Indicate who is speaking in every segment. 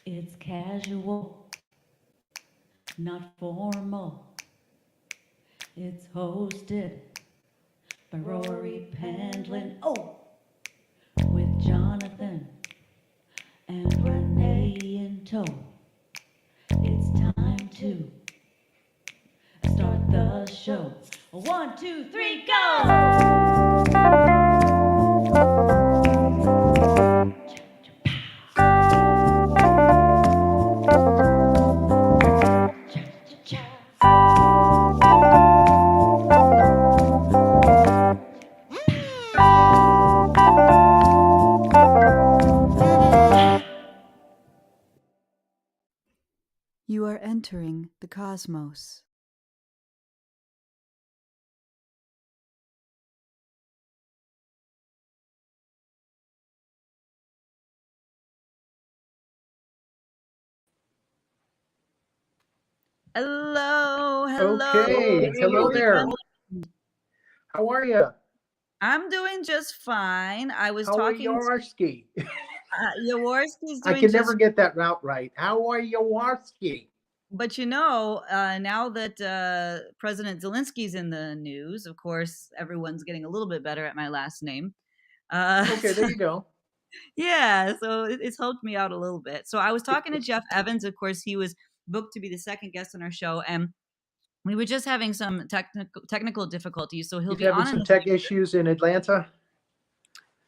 Speaker 1: It's casual, not formal. It's hosted by Rory Penland. Oh, with Jonathan and Renee in tow. It's time to start the show. 1, 2, 3, go!
Speaker 2: You are entering the cosmos.
Speaker 3: Hello.
Speaker 4: Okay, hello there.
Speaker 3: Penland.
Speaker 4: How are you?
Speaker 3: I'm doing just fine. I was
Speaker 4: How are
Speaker 3: talking
Speaker 4: Yaworsky?
Speaker 3: Yaworsky's
Speaker 4: I
Speaker 3: doing
Speaker 4: can never
Speaker 3: just,
Speaker 4: get that route right. How are Yaworsky?
Speaker 3: but now that President Zelensky's in the news, of course, everyone's getting a little bit better at my last name.
Speaker 4: Okay, there you go.
Speaker 3: Yeah, so it's helped me out a little bit. So I was talking to Jeff Evans. Of course, he was booked to be the second guest on our show, and we were just having some technical difficulties. So he'll
Speaker 4: He's
Speaker 3: be
Speaker 4: having
Speaker 3: on in
Speaker 4: some
Speaker 3: the
Speaker 4: tech
Speaker 3: future.
Speaker 4: issues in Atlanta.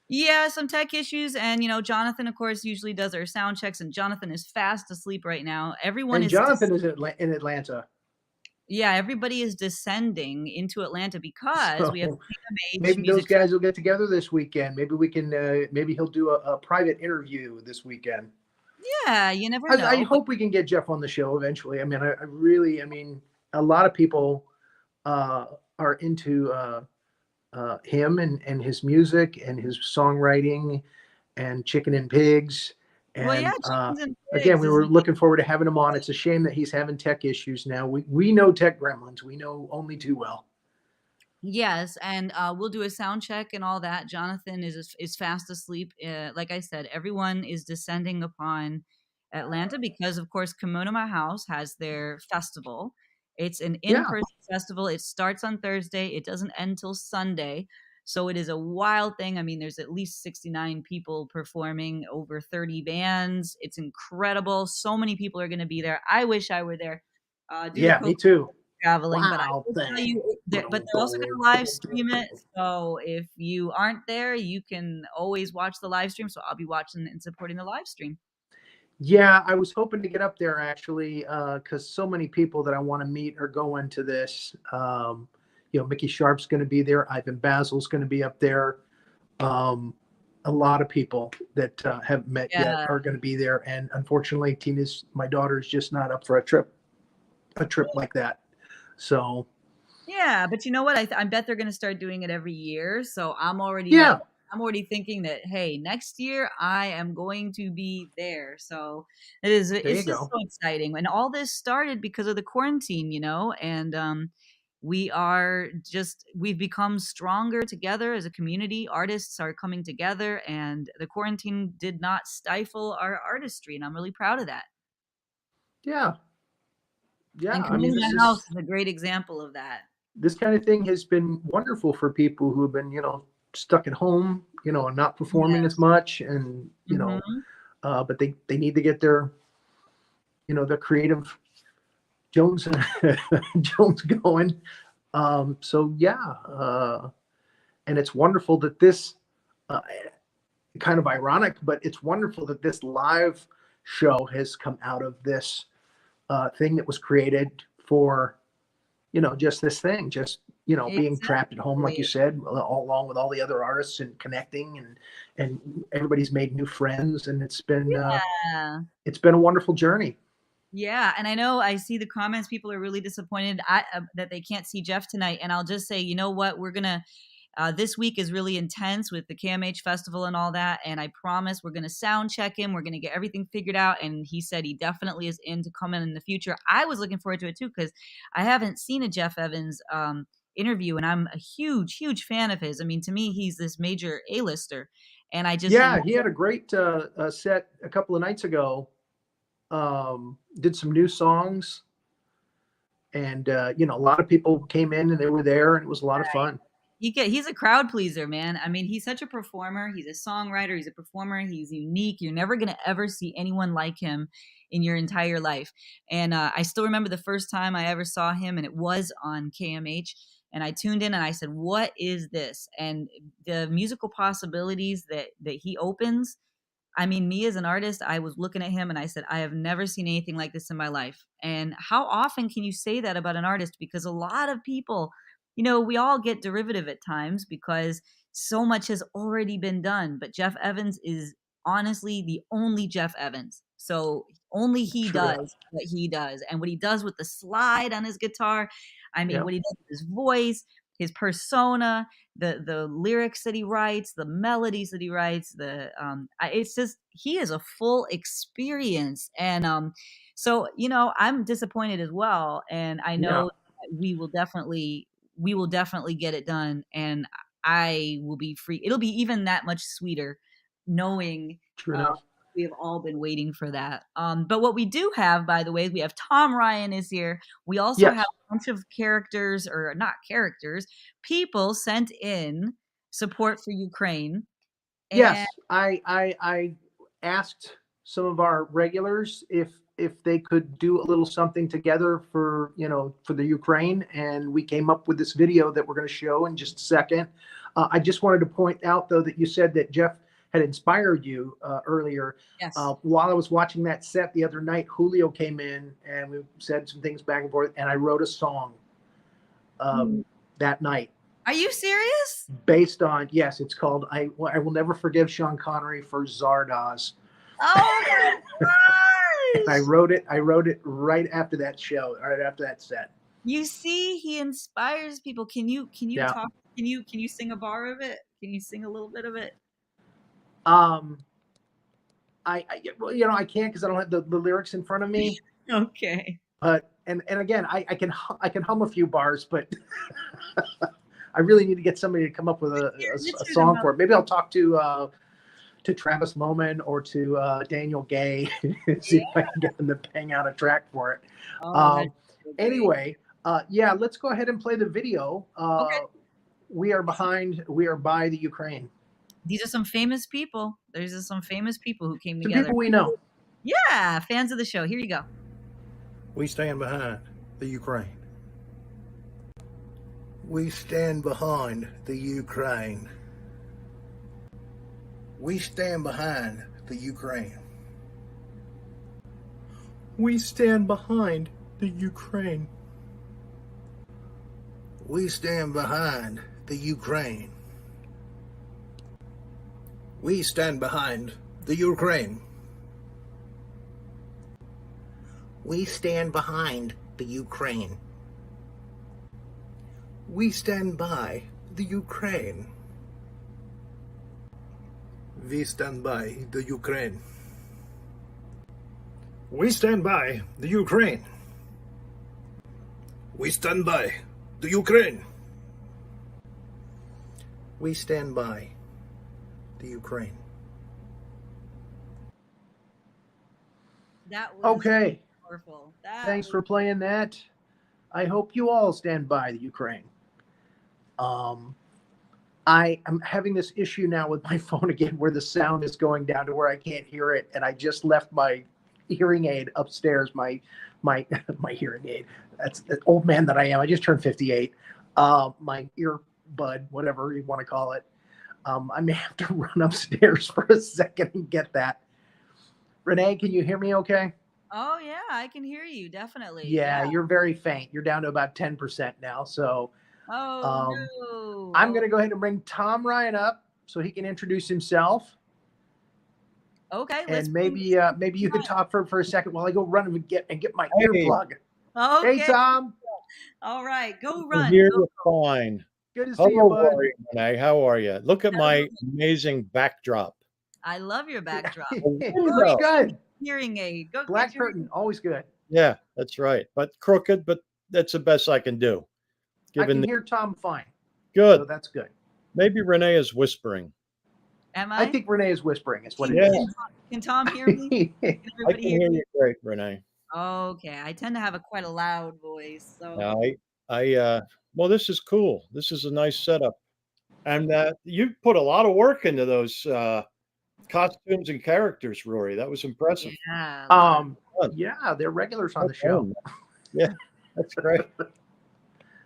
Speaker 3: Yeah, some tech issues, and Jonathan, of course, usually does our sound checks, and Jonathan is fast asleep right now. Everyone
Speaker 4: And
Speaker 3: is,
Speaker 4: Jonathan is in Atlanta.
Speaker 3: yeah, everybody is descending into Atlanta because we have
Speaker 4: So
Speaker 3: KMH
Speaker 4: maybe those
Speaker 3: Music.
Speaker 4: guys will get together this weekend. Maybe we can, maybe he'll do a private interview this weekend.
Speaker 3: Yeah, you never
Speaker 4: I
Speaker 3: know. But
Speaker 4: hope we can get Jeff on the show eventually. I mean, I really, I mean, a lot of people are into him and his music and his songwriting and Chicken and Pigs.
Speaker 3: well, yeah,
Speaker 4: And
Speaker 3: chickens and
Speaker 4: again,
Speaker 3: pigs
Speaker 4: we
Speaker 3: is
Speaker 4: were looking forward to having him on. It's a shame that he's having tech issues now. We know tech gremlins. We know only too well.
Speaker 3: yes, and we'll do a sound check and all that. Jonathan is fast asleep. Like I said, everyone is descending upon Atlanta because, of course, Kimono My House has their festival. It's an
Speaker 4: Yeah.
Speaker 3: in-person festival. It starts on Thursday. It doesn't end till Sunday. So it is a wild thing. I mean, there's at least 69 people performing, over 30 bands. It's incredible. So many people are going to be there. I wish I were there due to
Speaker 4: Yeah,
Speaker 3: COVID
Speaker 4: me too.
Speaker 3: traveling, but I
Speaker 4: Wow.
Speaker 3: will tell you, but they're also going to live stream it. So if you aren't there, you can always watch the live stream. So I'll be watching and supporting the live stream.
Speaker 4: Yeah, I was hoping to get up there actually, because so many people that I want to meet are going to this. Mickey Sharp's going to be there. Ivan Basil's going to be up there. A lot of people that haven't met yet
Speaker 3: Yeah.
Speaker 4: are going to be there, and unfortunately, my daughter is just not up for a trip like that. So
Speaker 3: Yeah, but you know what? I bet they're going to start doing it every year. So I'm already
Speaker 4: yeah,
Speaker 3: I'm already thinking that, hey, next year I am going to be there. So it's
Speaker 4: there you
Speaker 3: just
Speaker 4: go.
Speaker 3: so exciting. And all this started because of the quarantine, and we've become stronger together as a community. Artists are coming together, and the quarantine did not stifle our artistry, and I'm really proud of that.
Speaker 4: Yeah, yeah.
Speaker 3: And
Speaker 4: I mean,
Speaker 3: Community My House is a great example of that.
Speaker 4: this kind of thing has been wonderful for people who have been, stuck at home, and not performing as
Speaker 3: Yes.
Speaker 4: much, and
Speaker 3: Hmm.
Speaker 4: but they need to get their creative Jones Jones going. So yeah, and it's wonderful that this uh, kind of ironic, but it's wonderful that this live show has come out of this thing that was created for just this thing, just being trapped at home, like you
Speaker 3: Exactly.
Speaker 4: said, all along with all the other artists and connecting, and everybody's made new friends, and
Speaker 3: Yeah.
Speaker 4: it's been a wonderful journey.
Speaker 3: Yeah, and I know I see the comments. People are really disappointed that they can't see Jeff tonight. And I'll just say, you know what? We're gonna. This week is really intense with the KMH festival and all that. And I promise we're gonna sound check him. We're gonna get everything figured out. And he said he definitely is in to come in the future. I was looking forward to it too because I haven't seen a Jeff Evans interview, and I'm a huge, huge fan of his. I mean, to me, he's this major A-lister, and I just
Speaker 4: Yeah,
Speaker 3: love.
Speaker 4: he had a great set a couple of nights ago. did some new songs, and you know, a lot of people came in and they were there, and it was a lot of fun.
Speaker 3: He's a crowd pleaser, man. I mean, he's such a performer. He's a songwriter. He's a performer. He's unique. You're never going to ever see anyone like him in your entire life. And I still remember the first time I ever saw him, and it was on KMH. And I tuned in and I said, what is this? And the musical possibilities that he opens. I mean, me as an artist, I was looking at him and I said, I have never seen anything like this in my life. And how often can you say that about an artist? Because a lot of people, you know, we all get derivative at times because so much has already been done. But Jeff Evans is honestly the only Jeff Evans. So only he
Speaker 4: True.
Speaker 3: does what he does. And what he does with the slide on his guitar, I mean,
Speaker 4: Yep.
Speaker 3: what he does with his voice, his persona, the lyrics that he writes, the melodies that he writes, it's just, he is a full experience. And so, you know, I'm disappointed as well. And I know that we will definitely get it done, and I will be free. It'll be even that much sweeter knowing
Speaker 4: True enough.
Speaker 3: we have all been waiting for that. But what we do have, by the way, we have Tom Ryan is here. We also
Speaker 4: Yes.
Speaker 3: have a bunch of characters, or not characters, people sent in support for Ukraine. And
Speaker 4: Yes, I asked some of our regulars if they could do a little something together for, you know, for the Ukraine, and we came up with this video that we're going to show in just a second. I just wanted to point out, though, that you said that Jeff had inspired you earlier.
Speaker 3: yes.
Speaker 4: While I was watching that set the other night, Julio came in and we said some things back and forth, and I wrote a song that night.
Speaker 3: Are you serious?
Speaker 4: Based on, yes, it's called I Will Never Forgive Sean Connery for Zardoz.
Speaker 3: Oh my gosh!
Speaker 4: I wrote it right after that show, right after that set.
Speaker 3: You see, he inspires people. Can you
Speaker 4: Yeah.
Speaker 3: talk? Can you sing a bar of it? Can you sing a little bit of it?
Speaker 4: Well, you know, I can't because I don't have the lyrics in front of me.
Speaker 3: Okay.
Speaker 4: But and again, I can hum a few bars, but I really need to get somebody to come up with a song for it. Maybe I'll talk to Travis Moman or to Daniel Gay, see if I can get them to bang out a track for it. Anyway, yeah, let's go ahead and play the video.
Speaker 3: Okay.
Speaker 4: We are by the Ukraine.
Speaker 3: These are some famous people. These are some famous people who came
Speaker 4: Some
Speaker 3: together.
Speaker 4: people we know.
Speaker 3: Yeah, fans of the show. Here you go.
Speaker 5: We stand behind the Ukraine. We stand behind the Ukraine. We stand behind the Ukraine.
Speaker 6: We stand behind the Ukraine.
Speaker 5: We stand behind the Ukraine. We stand behind the Ukraine. We stand behind the Ukraine. We stand by the Ukraine. We stand by the Ukraine.
Speaker 6: We stand by the Ukraine.
Speaker 5: We stand by the Ukraine. We stand by the Ukraine.
Speaker 3: That was
Speaker 4: Okay.
Speaker 3: powerful.
Speaker 4: Thanks for playing that. I hope you all stand by the Ukraine. I am having this issue now with my phone again where the sound is going down to where I can't hear it, and I just left my hearing aid upstairs. My hearing aid. That's the old man that I am. I just turned 58. My earbud, whatever you want to call it. I may have to run upstairs for a second and get that. Renee, can you hear me okay?
Speaker 3: Oh yeah, I can hear you definitely.
Speaker 4: Yeah, you're very faint. You're down to about 10% now. So
Speaker 3: no.
Speaker 4: I'm going to go ahead and bring Tom Ryan up so he can introduce himself.
Speaker 3: Okay.
Speaker 4: And maybe you could talk for a second while I go run and get my earplug.
Speaker 3: Okay.
Speaker 4: Hey, Tom.
Speaker 3: All right, go run.
Speaker 7: Here you're fine.
Speaker 4: Good to see you,
Speaker 7: Hello,
Speaker 4: bud.
Speaker 7: Rory, Renee. How are you? Look at my amazing backdrop.
Speaker 3: I love your backdrop.
Speaker 4: Looks good.
Speaker 3: Hearing aid. Go
Speaker 4: Black
Speaker 3: get your-
Speaker 4: curtain, always good.
Speaker 7: Yeah, that's right. But crooked, but that's the best I can do.
Speaker 4: I can hear Tom fine.
Speaker 7: Good.
Speaker 4: So that's good.
Speaker 7: Maybe Renee is whispering.
Speaker 3: Am
Speaker 4: I
Speaker 3: I?
Speaker 4: think Renee is whispering. Is what it
Speaker 7: Yeah.
Speaker 3: Can Tom hear me? Can
Speaker 7: I
Speaker 3: everybody
Speaker 7: can
Speaker 3: hear
Speaker 7: hear
Speaker 3: me?
Speaker 7: you great, Renee.
Speaker 3: Okay, I tend to have quite a loud voice, so
Speaker 7: Now, well, this is cool. This is a nice setup. And you put a lot of work into those costumes and characters, Rory. That was impressive.
Speaker 3: yeah, a lot.
Speaker 7: Fun.
Speaker 4: Yeah, they're regulars on
Speaker 7: Well
Speaker 4: the show.
Speaker 7: done. Yeah, that's great. That's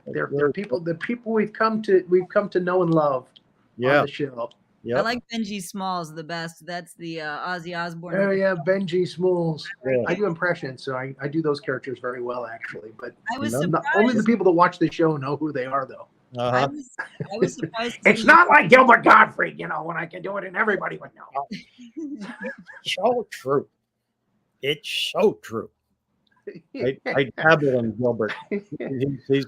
Speaker 4: They're
Speaker 7: very
Speaker 4: people.
Speaker 7: cool.
Speaker 4: The people we've come to know and love on
Speaker 7: Yeah,
Speaker 4: the show.
Speaker 3: I
Speaker 7: yep,
Speaker 3: like Benji Smalls the best. That's the Ozzy Osbourne.
Speaker 4: Oh yeah, Benji Smalls.
Speaker 7: yeah.
Speaker 4: I do impressions, so I do those characters very well, actually. But
Speaker 3: I was
Speaker 7: None-
Speaker 4: only the
Speaker 3: surprised.
Speaker 4: people that watch the show know who they are, though.
Speaker 3: I
Speaker 7: Uh-huh.
Speaker 3: was surprised. To
Speaker 4: It's
Speaker 3: see
Speaker 4: not like Gilbert Gottfried, when I can do it and everybody would know.
Speaker 7: So true. It's so true. I dabble in Gilbert. He's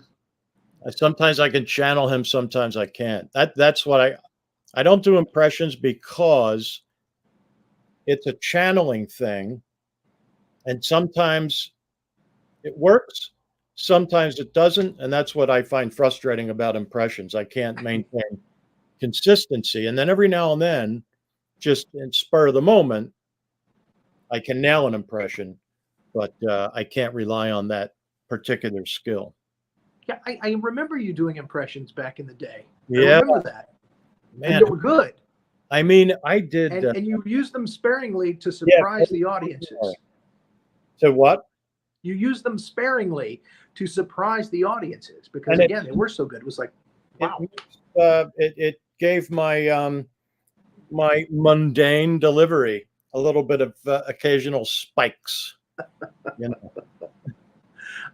Speaker 7: sometimes I can channel him, sometimes I can't. That's what I don't do impressions because it's a channeling thing, and sometimes it works, sometimes it doesn't, and that's what I find frustrating about impressions. I can't maintain consistency, and then every now and then, just in spur of the moment, I can nail an impression, but I can't rely on that particular skill.
Speaker 4: Yeah, I remember you doing impressions back in the day. I
Speaker 7: Yeah,
Speaker 4: remember that. And
Speaker 7: man.
Speaker 4: they were good.
Speaker 7: I mean, I did.
Speaker 4: And you used them sparingly to surprise the audiences.
Speaker 7: So what?
Speaker 4: You used them sparingly to surprise the audiences because,
Speaker 7: And
Speaker 4: again, they were so good. It was like, wow.
Speaker 7: It gave my my mundane delivery a little bit of occasional spikes. You know.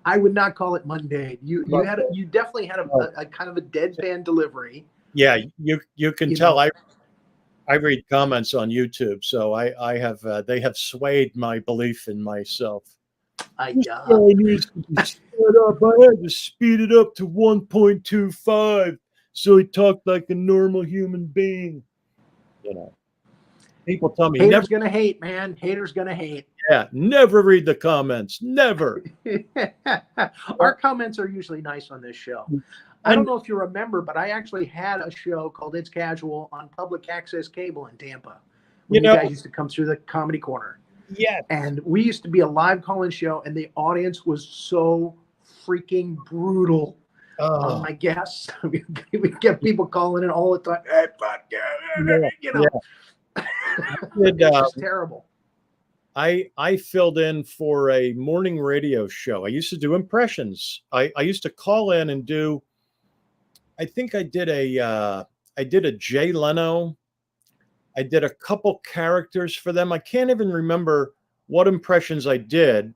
Speaker 4: I would not call it mundane. You definitely had a kind of a deadpan delivery.
Speaker 7: Yeah, you can
Speaker 4: You
Speaker 7: tell.
Speaker 4: know.
Speaker 7: I read comments on YouTube, so I have they have swayed my belief in myself.
Speaker 4: I
Speaker 7: needs to be sped up. I had to speed it up to 1.25 so he talked like a normal human being. You know, people tell me
Speaker 4: haters gonna hate, man. Haters gonna hate.
Speaker 7: Never read the comments. Never.
Speaker 4: Our comments are usually nice on this show. I don't know if you remember, but I actually had a show called It's Casual on public access cable in Tampa when you guys used to come through the Comedy Corner.
Speaker 7: Yeah.
Speaker 4: And we used to be a live call-in show, and the audience was so freaking brutal. I guess we get people calling in all the time. Hey, fuck yeah, you know. It's just terrible.
Speaker 7: I filled in for a morning radio show. I used to do impressions. I used to call in and do. I think I did a Jay Leno. I did a couple characters for them. I can't even remember what impressions I did,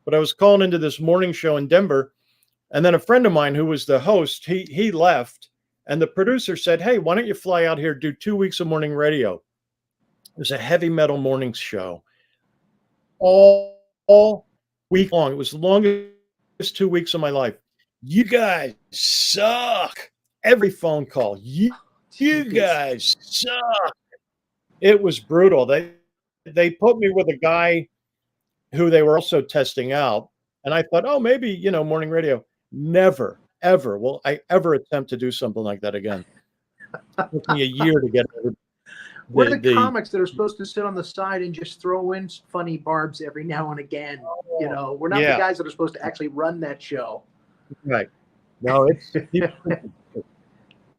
Speaker 7: but I was calling into this morning show in Denver, and then a friend of mine who was the host, he left, and the producer said, "Hey, why don't you fly out here, do 2 weeks of morning radio?" It was a heavy metal morning show, all week long. It was the longest 2 weeks of my life. You guys suck. Every phone call, you guys suck. It was brutal. They put me with a guy who they were also testing out, and I thought, oh, maybe morning radio. Never, ever will I ever attempt to do something like that again. It took me a year to get over.
Speaker 4: We're the comics that are supposed to sit on the side and just throw in funny barbs every now and again. We're not the guys that are supposed to actually run that show.
Speaker 7: Right. No, it's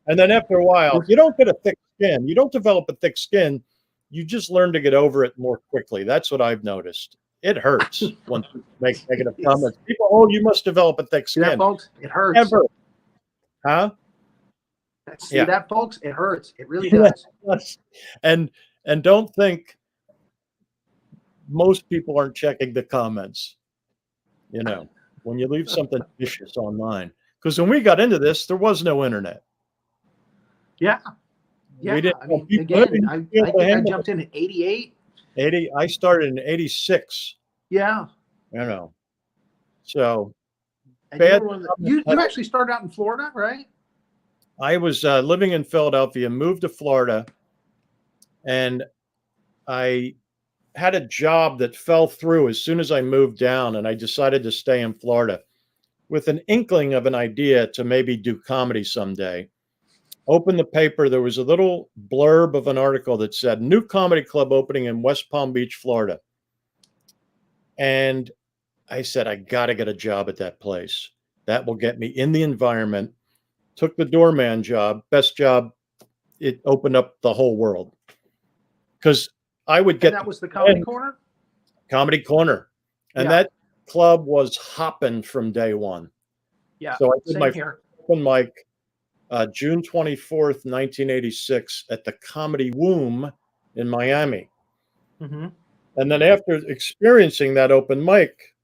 Speaker 7: and then after a while, you don't get a thick skin. You don't develop a thick skin. You just learn to get over it more quickly. That's what I've noticed. It hurts when people make negative comments. People, you must develop a thick skin.
Speaker 4: See that, folks? It hurts.
Speaker 7: Never. Huh?
Speaker 4: See that, folks? It hurts. It really does.
Speaker 7: And don't think most people aren't checking the comments. When you leave something vicious online. Because when we got into this, there was no internet.
Speaker 4: Yeah.
Speaker 7: We didn't.
Speaker 4: I mean, again, I think I jumped in at 88.
Speaker 7: I started in 86.
Speaker 4: Yeah.
Speaker 7: So
Speaker 4: and you actually started out in Florida, right?
Speaker 7: I was living in Philadelphia, moved to Florida, and I had a job that fell through as soon as I moved down, and I decided to stay in Florida with an inkling of an idea to maybe do comedy someday. opened the paper. There was a little blurb of an article that said new comedy club opening in West Palm Beach, Florida. And I said, I got to get a job at that place. That will get me in the environment. Took the doorman job, best job. It opened up the whole world. Because I would get.
Speaker 4: And that was the Comedy Corner?
Speaker 7: Comedy Corner. And that club was hopping from day one.
Speaker 4: Yeah.
Speaker 7: So I did my
Speaker 4: here.
Speaker 7: open mic June 24th, 1986 at the Comedy Womb in Miami.
Speaker 4: Mm-hmm.
Speaker 7: And then after experiencing that open mic,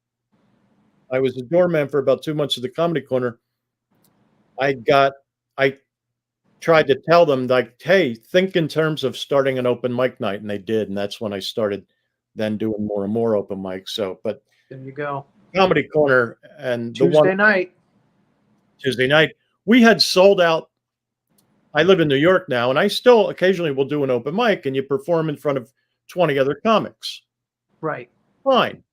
Speaker 7: I was a doorman for about 2 months at the Comedy Corner. I tried to tell them, like, hey, think in terms of starting an open mic night. And they did. And that's when I started then doing more and more open mics. So, but
Speaker 4: there you go.
Speaker 7: Comedy Corner and
Speaker 4: Tuesday night, we had sold out. I live in New York now, and I still occasionally will do an open mic, and you perform in front of 20 other comics. Right.
Speaker 7: Fine.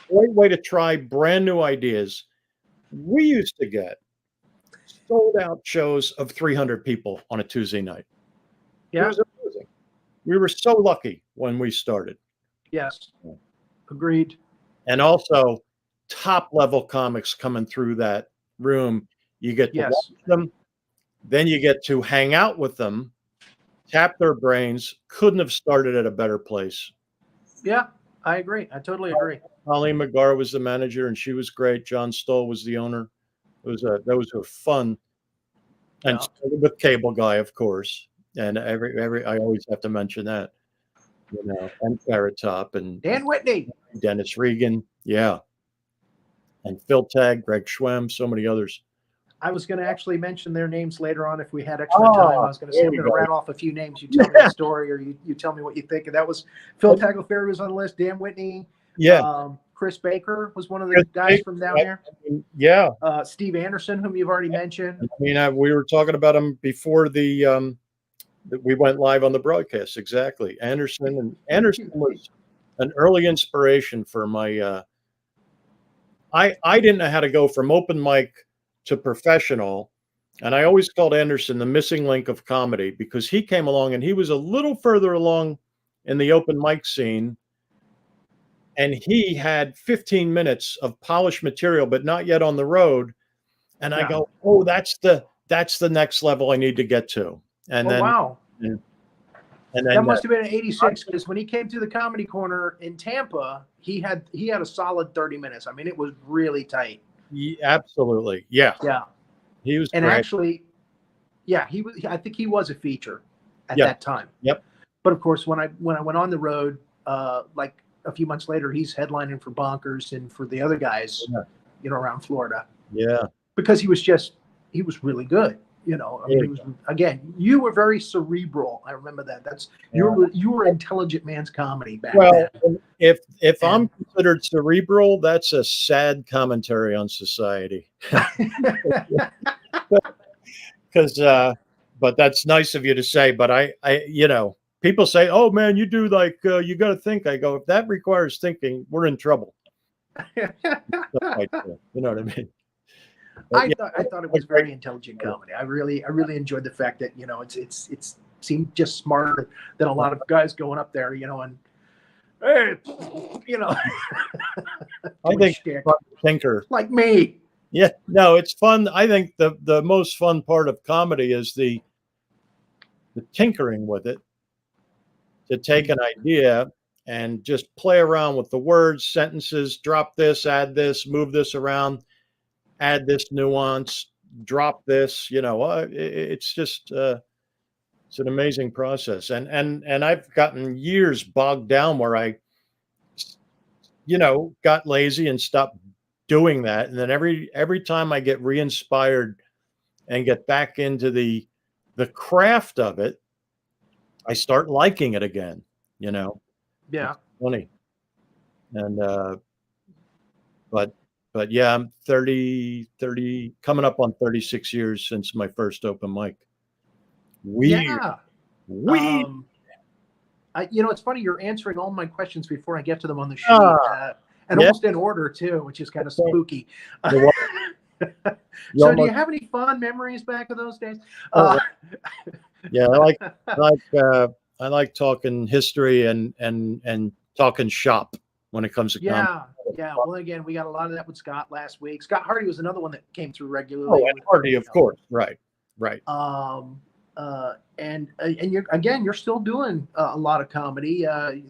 Speaker 7: Great way to try brand new ideas. We used to get sold out shows of 300 people on a Tuesday night.
Speaker 4: Yeah.
Speaker 7: It was amazing. We were so lucky when we started.
Speaker 4: Yes. Agreed.
Speaker 7: And also top level comics coming through that room. You get to watch them. Then you get to hang out with them, tap their brains. Couldn't have started at a better place.
Speaker 4: Yeah, I agree. I totally agree.
Speaker 7: Colleen McGar was the manager, and she was great. John Stoll was the owner. Those were fun. And with Cable Guy, of course. And I always have to mention that. You know, and Carrot Top and
Speaker 4: Dan Whitney,
Speaker 7: Dennis Regan, yeah, and Phil Tagg, Greg Schwem, so many others.
Speaker 4: I was going to actually mention their names later on if we had extra time. I was going to say I'm going to rattle off a few names. You tell me the story, or you tell me what you think. And that was Phil Tagliaferri was on the list. Dan Whitney, Chris Baker was one of the guys from down there.
Speaker 7: Yeah,
Speaker 4: Steve Anderson, whom you've already mentioned.
Speaker 7: I mean, we were talking about him before we went live on the broadcast. Exactly. Anderson was an early inspiration for my, I didn't know how to go from open mic to professional. And I always called Anderson the missing link of comedy, because he came along and he was a little further along in the open mic scene. And he had 15 minutes of polished material, but not yet on the road. And I go, oh, that's the next level I need to get to. And then,
Speaker 4: wow.
Speaker 7: And then
Speaker 4: that must have been in '86, because when he came to the Comedy Corner in Tampa, he had a solid 30 minutes. I mean, it was really tight.
Speaker 7: Absolutely, yeah. He was,
Speaker 4: and
Speaker 7: great.
Speaker 4: Actually, he was. I think he was a feature at that time.
Speaker 7: Yep.
Speaker 4: But of course, when I went on the road, like a few months later, he's headlining for Bonkers and for the other guys, around Florida.
Speaker 7: Yeah.
Speaker 4: Because he was really good. I mean, you were very cerebral. I remember that. You were intelligent man's comedy back then.
Speaker 7: If I'm considered cerebral, that's a sad commentary on society. Because, but that's nice of you to say. But I people say, "Oh man, you do like you got to think." I go, if that requires thinking, we're in trouble. You know what I mean?
Speaker 4: I thought it was very intelligent comedy. I really enjoyed the fact that it seemed just smarter than a lot of guys going up there, and hey,
Speaker 7: I think thinker
Speaker 4: like me.
Speaker 7: Yeah, no, it's fun. I think the most fun part of comedy is the tinkering with it, to take an idea and just play around with the words, sentences, drop this, add this, move this around. Add this nuance, drop this, it's just, it's an amazing process. And I've gotten years bogged down where I, got lazy and stopped doing that. And then every time I get re-inspired and get back into the craft of it, I start liking it again, Yeah. It's funny. And, but yeah, I'm 30, coming up on 36 years since my first open mic. Weird.
Speaker 4: It's funny, you're answering all my questions before I get to them on the sheet, and almost in order too, which is kind of spooky.
Speaker 7: You
Speaker 4: So do you
Speaker 7: almost,
Speaker 4: have any fond memories back of those days?
Speaker 7: oh, yeah, I like talking history and talking shop when it comes to comedy.
Speaker 4: Yeah, yeah. Well, again, we got a lot of that with Scott last week. Scott Hardy was another one that came through regularly.
Speaker 7: Oh, and Hardy, of course. Right.
Speaker 4: And you're still doing a lot of comedy. I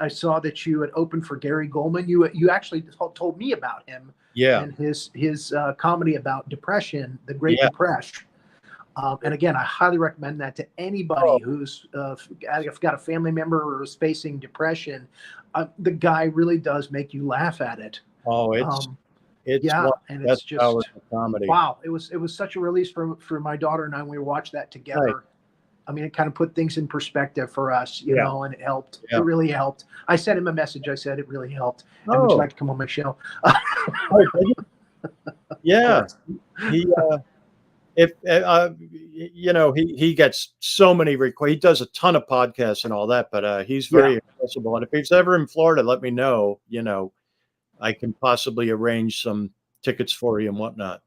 Speaker 4: saw that you had opened for Gary Goldman. You actually told me about him.
Speaker 7: Yeah.
Speaker 4: And his comedy about depression, the Great
Speaker 7: Yeah.
Speaker 4: Depression. And again, I highly recommend that to anybody who's got a family member or is facing depression. The guy really does make you laugh at it.
Speaker 7: Oh, it's
Speaker 4: yeah,
Speaker 7: one
Speaker 4: and
Speaker 7: of the
Speaker 4: it's
Speaker 7: best hours
Speaker 4: just
Speaker 7: of comedy.
Speaker 4: wow. It was such a release for my daughter and I when we watched that together.
Speaker 7: Right.
Speaker 4: I mean, it kind of put things in perspective for us, you know, and it helped.
Speaker 7: Yeah.
Speaker 4: It really helped. I sent him a message. I said it really helped. And would you like to come on my show?
Speaker 7: Yeah. He he gets so many requests. He does a ton of podcasts and all that, but he's very accessible. And if he's ever in Florida, let me know. I can possibly arrange some tickets for you and whatnot.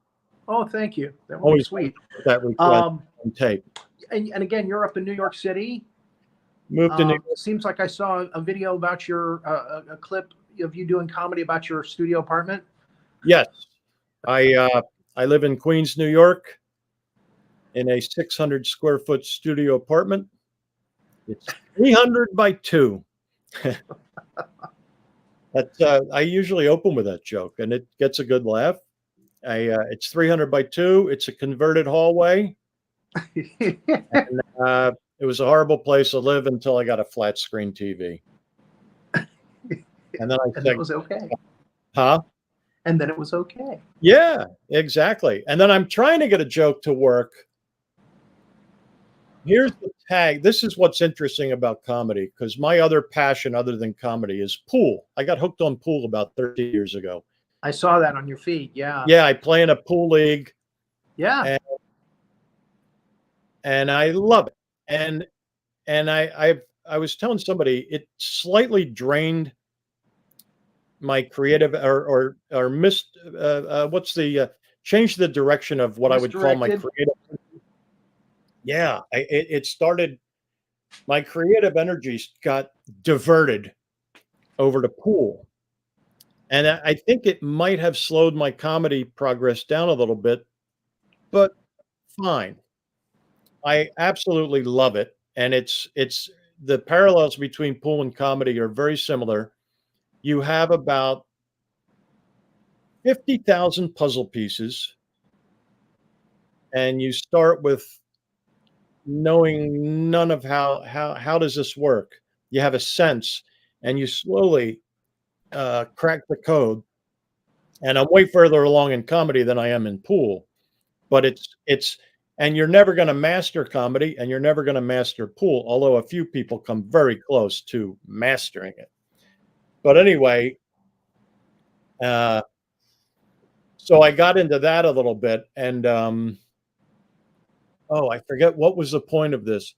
Speaker 4: Oh, thank you. That would be sweet.
Speaker 7: That request on tape.
Speaker 4: And again, you're up in New York City.
Speaker 7: Moved to New York.
Speaker 4: It seems like I saw a video about your a clip of you doing comedy about your studio apartment.
Speaker 7: Yes, I live in Queens, New York, in a 600 square foot studio apartment. It's 300 by 2. That's I usually open with that joke, and it gets a good laugh. It's 300 by 2. It's a converted hallway. And, it was a horrible place to live until I got a flat screen TV. And then I said,
Speaker 4: it was okay.
Speaker 7: Huh?
Speaker 4: And then it was okay.
Speaker 7: Yeah, exactly. And then I'm trying to get a joke to work. Here's the tag. This is what's interesting about comedy, because my other passion other than comedy is pool. I got hooked on pool about 30 years ago.
Speaker 4: I saw that on your feed. Yeah.
Speaker 7: Yeah, I play in a pool league.
Speaker 4: Yeah.
Speaker 7: And I love it. And I was telling somebody it slightly drained my creative or missed changed the direction of what I would call my creative. Yeah, it started. My creative energies got diverted over to pool, and I think it might have slowed my comedy progress down a little bit, but fine. I absolutely love it, and it's the parallels between pool and comedy are very similar. You have about 50,000 puzzle pieces, and you start with knowing none of how does this work. You have a sense, and you slowly crack the code. And I'm way further along in comedy than I am in pool, but and you're never going to master comedy, and you're never going to master pool, although a few people come very close to mastering it. But anyway, so I got into that a little bit, and I forget what was the point of this.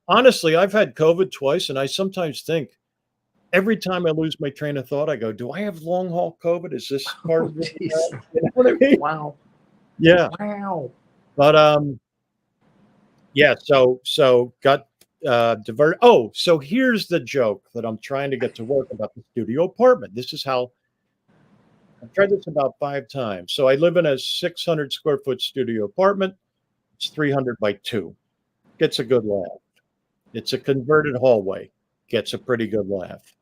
Speaker 7: Honestly, I've had COVID twice, and I sometimes think every time I lose my train of thought, I go, "Do I have long haul COVID? Is this part of it?" You know what I mean?
Speaker 4: Wow.
Speaker 7: Yeah.
Speaker 4: Wow.
Speaker 7: But yeah. So got diverted. Oh, so here's the joke that I'm trying to get to work about the studio apartment. This is how I've tried this about 5 times. So I live in a 600 square foot studio apartment. It's 300 by 2. Gets a good laugh. It's a converted hallway. Gets a pretty good laugh.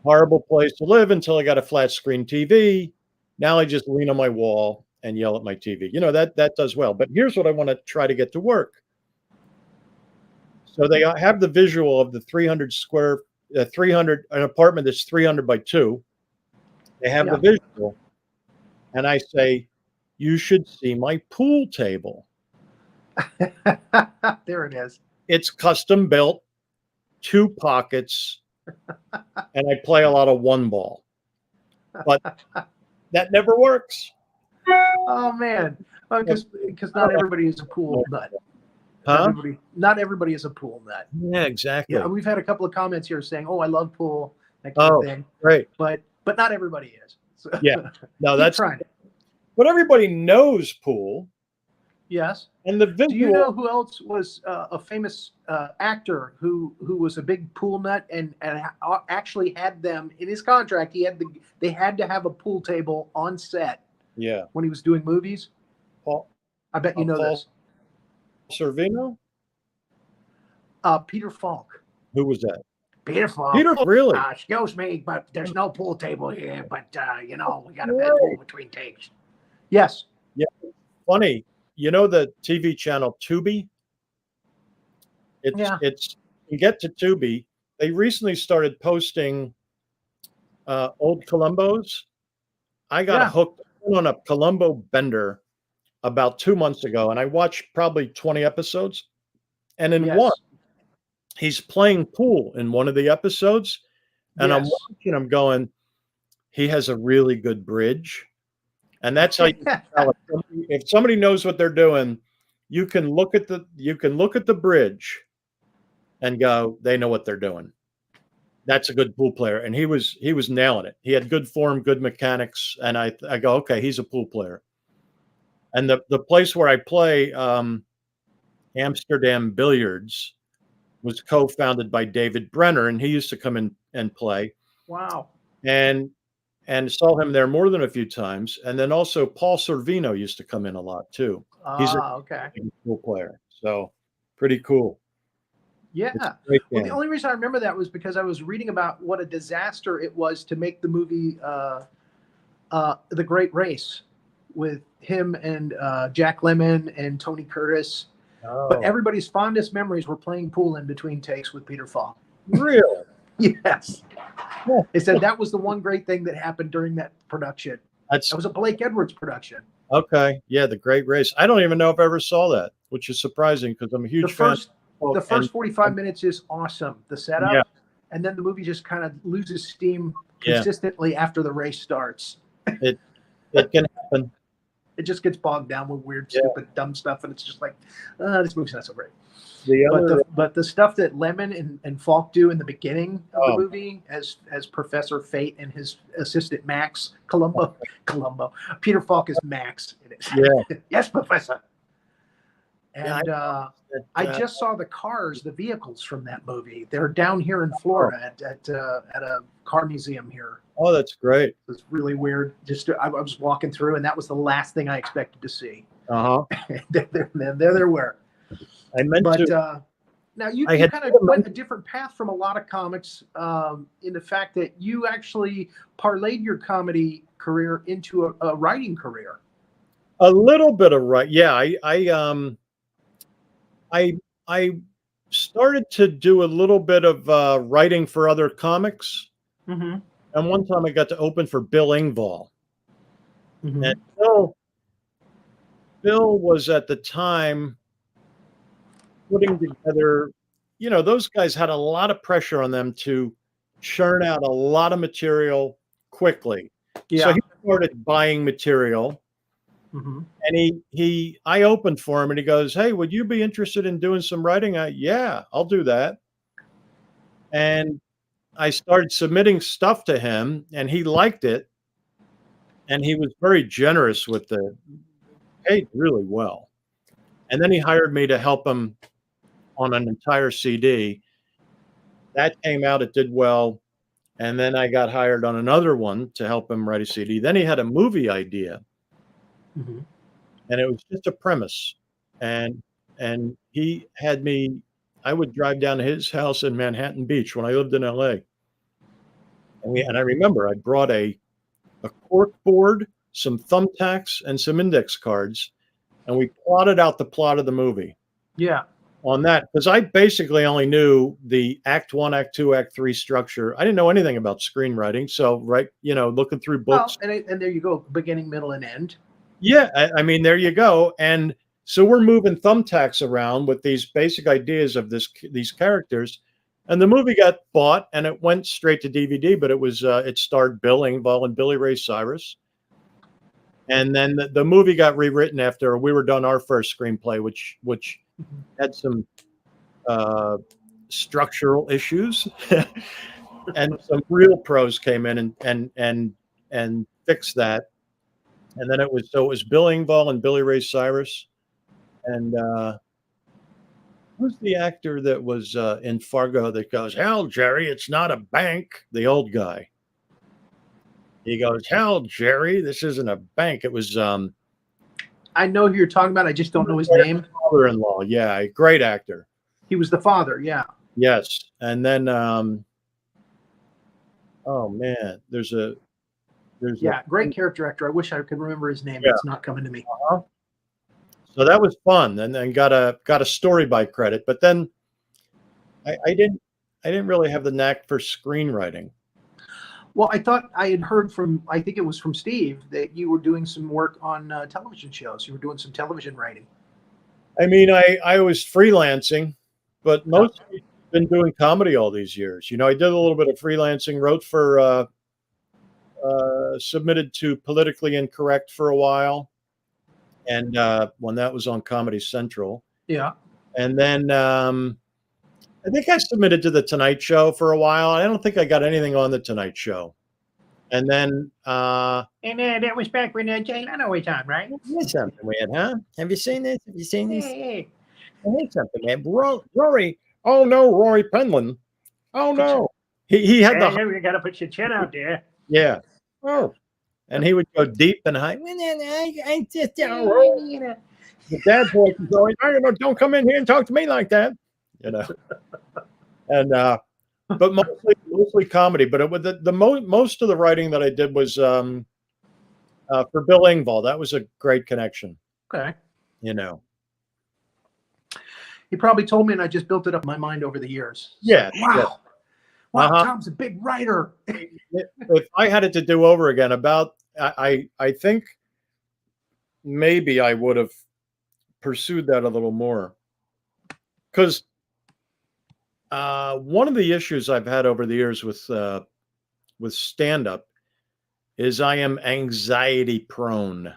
Speaker 7: Horrible place to live until I got a flat screen TV. Now I just lean on my wall and yell at my TV. That does well. But here's what I want to try to get to work. So they have the visual of the 300 an apartment that's 300 by 2. They have the visual. And I say, you should see my pool table.
Speaker 4: There it is.
Speaker 7: It's custom built, 2 pockets, and I play a lot of 1 ball. But that never works.
Speaker 4: Oh man, because not everybody is a pool nut.
Speaker 7: Huh?
Speaker 4: Not everybody is a pool nut.
Speaker 7: Yeah, exactly.
Speaker 4: Yeah, we've had a couple of comments here saying, "Oh, I love pool," that kind of thing.
Speaker 7: Right.
Speaker 4: But not everybody is. So,
Speaker 7: Yeah. No,
Speaker 4: keep
Speaker 7: that's
Speaker 4: trying it.
Speaker 7: but everybody knows pool
Speaker 4: Yes.
Speaker 7: and the
Speaker 4: Do you
Speaker 7: visual.
Speaker 4: know who else was a famous actor who was a big pool nut and actually had them in his contract? They had to have a pool table on set
Speaker 7: Yeah.
Speaker 4: when he was doing movies.
Speaker 7: Paul,
Speaker 4: I bet you know
Speaker 7: Paul
Speaker 4: this.
Speaker 7: Sorvino?
Speaker 4: Peter Falk.
Speaker 7: Who was that?
Speaker 4: Peter Falk.
Speaker 7: Peter, really?
Speaker 4: Excuse me, but there's no pool table here. But we got a bed pool between takes. Yes.
Speaker 7: Yeah. Funny. You know the TV channel Tubi? It's you get to Tubi. They recently started posting old Columbos. I got hooked on a Columbo bender about 2 months ago, and I watched probably 20 episodes. And in one, he's playing pool in one of the episodes, and I'm watching him going, he has a really good bridge. And that's how you can tell if somebody knows what they're doing, you can look at the bridge and go, they know what they're doing. That's a good pool player. And he was nailing it. He had good form, good mechanics. And I go, okay, he's a pool player. And the place where I play, Amsterdam Billiards, was co-founded by David Brenner, and he used to come in and play.
Speaker 4: Wow.
Speaker 7: And saw him there more than a few times. And then also Paul Sorvino used to come in a lot too. He's a pool player. So pretty cool.
Speaker 4: Yeah. Well, the only reason I remember that was because I was reading about what a disaster it was to make the movie The Great Race with him and Jack Lemmon and Tony Curtis.
Speaker 7: Oh.
Speaker 4: But everybody's fondest memories were playing pool in between takes with Peter Falk.
Speaker 7: Really?
Speaker 4: Yes. They said that was the one great thing that happened during that production. That was a Blake Edwards production.
Speaker 7: Okay. Yeah, The Great Race. I don't even know if I ever saw that, which is surprising because I'm a huge fan.
Speaker 4: The first 45 minutes is awesome, the setup, and then the movie just kind of loses steam consistently after the race starts.
Speaker 7: It can happen.
Speaker 4: It just gets bogged down with weird, stupid, dumb stuff, and it's just like, this movie's not so great. But the stuff that Lemmon and Falk do in the beginning of the movie, as Professor Fate and his assistant Max Columbo, Peter Falk is Max.
Speaker 7: Yeah.
Speaker 4: Yes, Professor. And I just saw the vehicles from that movie. They're down here in Florida at a car museum here.
Speaker 7: Oh, that's great.
Speaker 4: It's really weird. I was walking through, and that was the last thing I expected to see. There they were.
Speaker 7: I meant to.
Speaker 4: Now you kind of went a different path from a lot of comics in the fact that you actually parlayed your comedy career into a writing career.
Speaker 7: A little bit of yeah. I started to do a little bit of writing for other comics.
Speaker 4: Mm-hmm.
Speaker 7: And one time I got to open for Bill Engvall.
Speaker 4: Mm-hmm.
Speaker 7: And Bill was at the time putting together, those guys had a lot of pressure on them to churn out a lot of material quickly.
Speaker 4: Yeah.
Speaker 7: So he started buying material.
Speaker 4: Mm-hmm.
Speaker 7: And I opened for him and he goes, "Hey, would you be interested in doing some writing?" Yeah, I'll do that. And I started submitting stuff to him and he liked it. And he was very generous with paid really well. And then he hired me to help him on an entire CD. That came out, it did well. And then I got hired on another one to help him write a CD. Then he had a movie idea.
Speaker 4: Mm-hmm.
Speaker 7: And it was just a premise. And he had me, I would drive down to his house in Manhattan Beach when I lived in LA. And I remember I brought a cork board, some thumbtacks, and some index cards. And we plotted out the plot of the movie.
Speaker 4: Yeah.
Speaker 7: On that, because I basically only knew the Act 1, Act 2, Act 3 structure. I didn't know anything about screenwriting. So, looking through books.
Speaker 4: Well, and there you go, beginning, middle, and end.
Speaker 7: Yeah, I mean, there you go. And so we're moving thumbtacks around with these basic ideas of these characters. And the movie got bought and it went straight to DVD, but it starred Bill Engvall and Billy Ray Cyrus. And then the movie got rewritten after we were done our first screenplay, which had some structural issues, and some real pros came in and and fix that. And then it was Bill Engvall and Billy Ray Cyrus, and who's the actor that was in Fargo that goes, "Hell, Jerry, it's not a bank." The old guy. He goes, "Hell, Jerry, this isn't a bank." It was
Speaker 4: I know who you're talking about. I just don't know his name.
Speaker 7: father-in-law. Yeah, a great actor.
Speaker 4: He was the father. Yeah.
Speaker 7: Yes, and then oh man, there's
Speaker 4: Yeah. Great character actor. I wish I could remember his name.
Speaker 7: Yeah.
Speaker 4: It's not coming to me.
Speaker 7: so that was fun, and then got a story by credit. But then I didn't really have the knack for screenwriting.
Speaker 4: Well, I thought I had heard from, I think it was from Steve, that you were doing some work on television shows. You were doing some television writing.
Speaker 7: I mean, I was freelancing, but mostly been doing comedy all these years. You know, I did a little bit of freelancing, wrote for submitted to Politically Incorrect for a while, and when that was on Comedy Central.
Speaker 4: Yeah.
Speaker 7: And then I think I submitted to The Tonight Show for a while. I don't think I got anything on The Tonight Show. And then
Speaker 6: that was back when Jay Leno was on, right?
Speaker 7: here's something weird, huh? Have you seen this? Have you seen this?
Speaker 6: Hey.
Speaker 7: Here's something weird. Rory. Oh no, Rory Penland. Oh no. He had the
Speaker 6: You got to put your chin out there.
Speaker 7: yeah. Oh. And he would go deep and high. I just the dad voice is going, don't come in here and talk to me like that. You know. And but mostly comedy. But it was most of the writing that I did was for Bill Engvall. That was a great connection.
Speaker 4: Okay.
Speaker 7: You know.
Speaker 4: He probably told me, and I just built it up in my mind over the years.
Speaker 7: Yeah.
Speaker 4: Wow.
Speaker 7: Yeah.
Speaker 4: Wow,
Speaker 7: Uh-huh.
Speaker 4: Tom's a big writer.
Speaker 7: If I had it to do over again, I think maybe I would have pursued that a little more. Because one of the issues I've had over the years with stand-up is I am anxiety prone.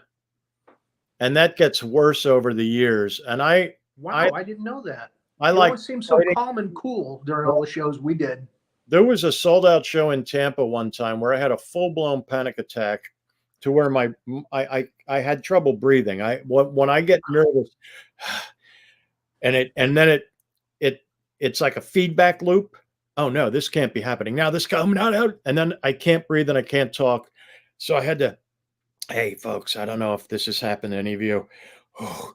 Speaker 7: And that gets worse over the years. And I
Speaker 4: didn't know that.
Speaker 7: I
Speaker 4: You
Speaker 7: like
Speaker 4: always seem so calm and cool during all the shows we did.
Speaker 7: There was a sold-out show in Tampa one time where I had a full-blown panic attack to where I had trouble breathing. When I get nervous, and then it's like a feedback loop. Oh no, this can't be happening now. This coming out, and then I can't breathe and I can't talk. So I had to. Hey, folks, I don't know if this has happened to any of you. Oh,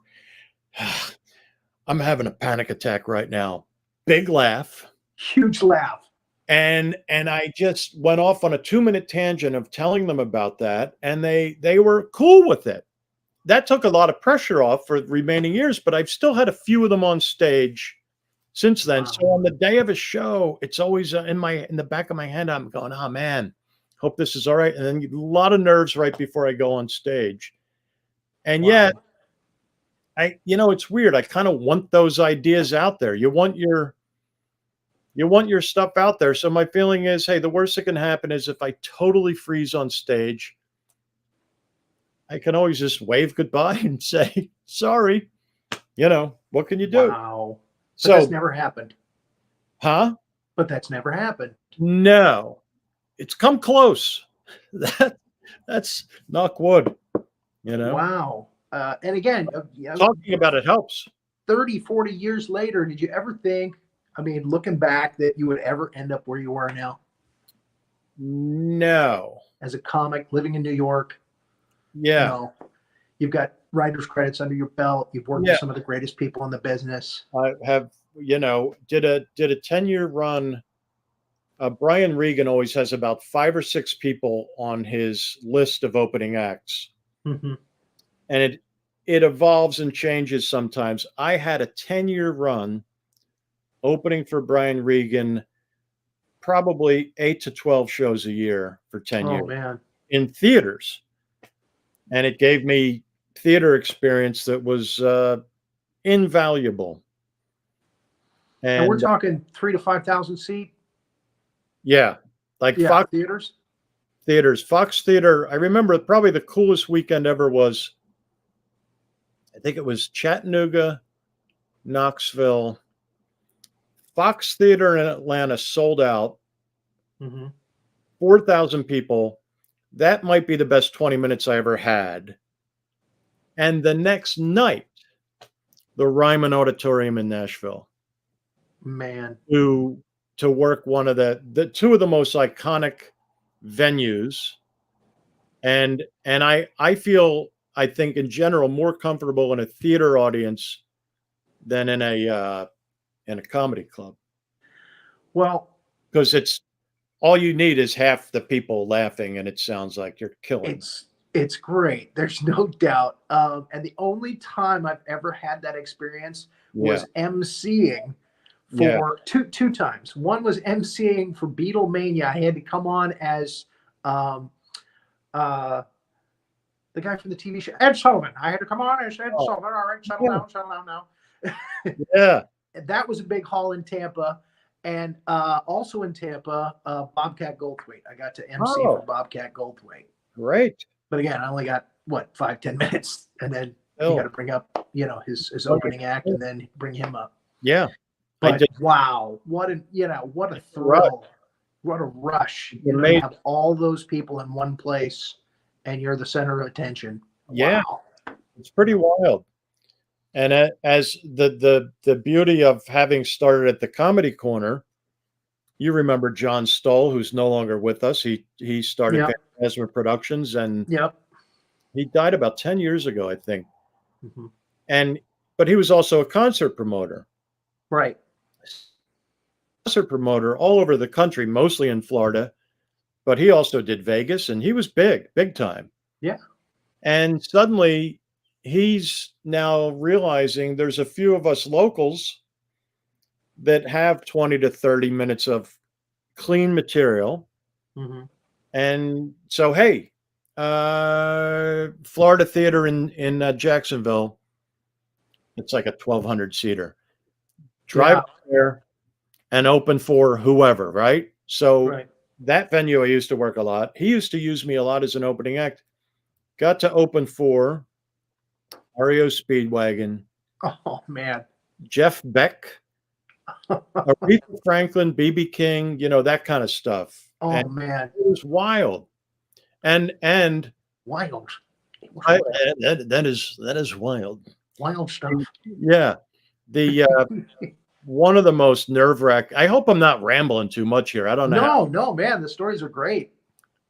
Speaker 7: I'm having a panic attack right now. Big laugh.
Speaker 4: Huge laugh.
Speaker 7: And I just went off on a 2-minute tangent of telling them about that, and they were cool with it. That took a lot of pressure off for the remaining years, but I've still had a few of them on stage since then.
Speaker 4: Wow.
Speaker 7: So on the day of a show, it's always in the back of my head. I'm going, oh man, hope this is all right. And then a lot of nerves right before I go on stage. And yet, it's weird. I kind of want those ideas out there. You want your stuff out there. So my feeling is, hey, the worst that can happen is if I totally freeze on stage, I can always just wave goodbye and say, sorry, what can you do?
Speaker 4: Wow. But
Speaker 7: So,
Speaker 4: that's never happened.
Speaker 7: huh?
Speaker 4: But that's never happened.
Speaker 7: No, it's come close. That's knock wood,
Speaker 4: Wow. And again,
Speaker 7: talking about it helps.
Speaker 4: 30, 40 years later, did you ever think, looking back, that you would ever end up where you are now
Speaker 7: No.
Speaker 4: as a comic living in New York?
Speaker 7: Yeah.
Speaker 4: You've got writer's credits under your belt. You've worked with some of the greatest people in the business.
Speaker 7: I have, did a 10-year run. Brian Regan always has about 5 or 6 people on his list of opening acts.
Speaker 4: Mm-hmm.
Speaker 7: And it evolves and changes sometimes. I had a 10-year run opening for Brian Regan, probably 8 to 12 shows a year for 10 years
Speaker 4: Man.
Speaker 7: in theaters. And it gave me theater experience that was invaluable.
Speaker 4: And we're talking 3,000 to 5,000 seat.
Speaker 7: Yeah, like Fox theaters. Fox Theater. I remember probably the coolest weekend ever was, I think it was Chattanooga, Knoxville. Fox Theater in Atlanta sold out.
Speaker 4: Mm-hmm.
Speaker 7: 4,000 people. that might be the best 20 minutes I ever had. And the next night, the Ryman Auditorium in Nashville,
Speaker 4: Man.
Speaker 7: to work one of the two of the most iconic venues. And I feel, I think in general, more comfortable in a theater audience than in a comedy club,
Speaker 4: Well,
Speaker 7: because it's all you need is half the people laughing, and it sounds like you're killing.
Speaker 4: it's great. There's no doubt. And the only time I've ever had that experience was emceeing for two times. One was emceeing for Beatlemania. I had to come on as the guy from the TV show, Ed Sullivan. I had to come on as Ed Sullivan. All right, settle down now.
Speaker 7: Yeah.
Speaker 4: That was a big hall in Tampa. And also in Tampa, Bobcat Goldthwait. I got to MC for Bobcat Goldthwait.
Speaker 7: Great.
Speaker 4: But again, I only got 5-10 minutes, and then you got to bring up, his opening act, and then bring him up.
Speaker 7: Yeah.
Speaker 4: But wow, what a thrill, what a rush! You have all those people in one place, and you're the center of attention.
Speaker 7: Yeah,
Speaker 4: wow.
Speaker 7: It's pretty wild. And as the beauty of having started at the Comedy Corner, you remember John Stoll, who's no longer with us. He started Phantasma Productions, and he died about 10 years ago, I think. Mm-hmm. But he was also a concert promoter.
Speaker 4: Right.
Speaker 7: Concert promoter all over the country, mostly in Florida, but he also did Vegas, and he was big time.
Speaker 4: Yeah.
Speaker 7: And suddenly he's now realizing there's a few of us locals that have 20 to 30 minutes of clean material. Mm-hmm. And so, hey, Florida Theater in Jacksonville, it's like a 1,200 seater. Drive there and open for whoever, right? So that venue I used to work a lot. He used to use me a lot as an opening act. Got to open for REO Speedwagon.
Speaker 4: Oh, man. Jeff
Speaker 7: Beck, Aretha Franklin, B.B. King, that kind of stuff.
Speaker 4: Oh, and man.
Speaker 7: It was wild. And
Speaker 4: wild.
Speaker 7: That is wild.
Speaker 4: Wild stuff.
Speaker 7: Yeah. The one of the most nerve-wracking. I hope I'm not rambling too much here. I don't know.
Speaker 4: No, man. The stories are great.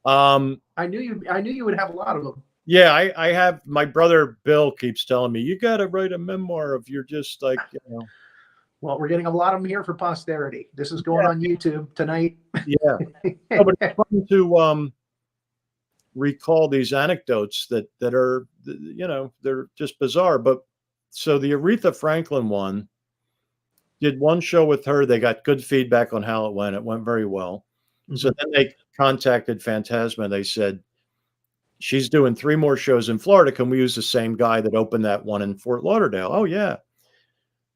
Speaker 4: I knew you would have a lot of them.
Speaker 7: Yeah, I have. My brother Bill keeps telling me, you got to write a memoir of your just like,
Speaker 4: Well, we're getting a lot of them here for posterity. This is going on YouTube tonight.
Speaker 7: Yeah. No, but it's fun to recall these anecdotes that are, they're just bizarre. But so the Aretha Franklin one, did one show with her. They got good feedback on how it went. It went very well. Mm-hmm. So then they contacted Phantasma. They said, she's doing 3 more shows in Florida. Can we use the same guy that opened that one in Fort Lauderdale? Oh, yeah.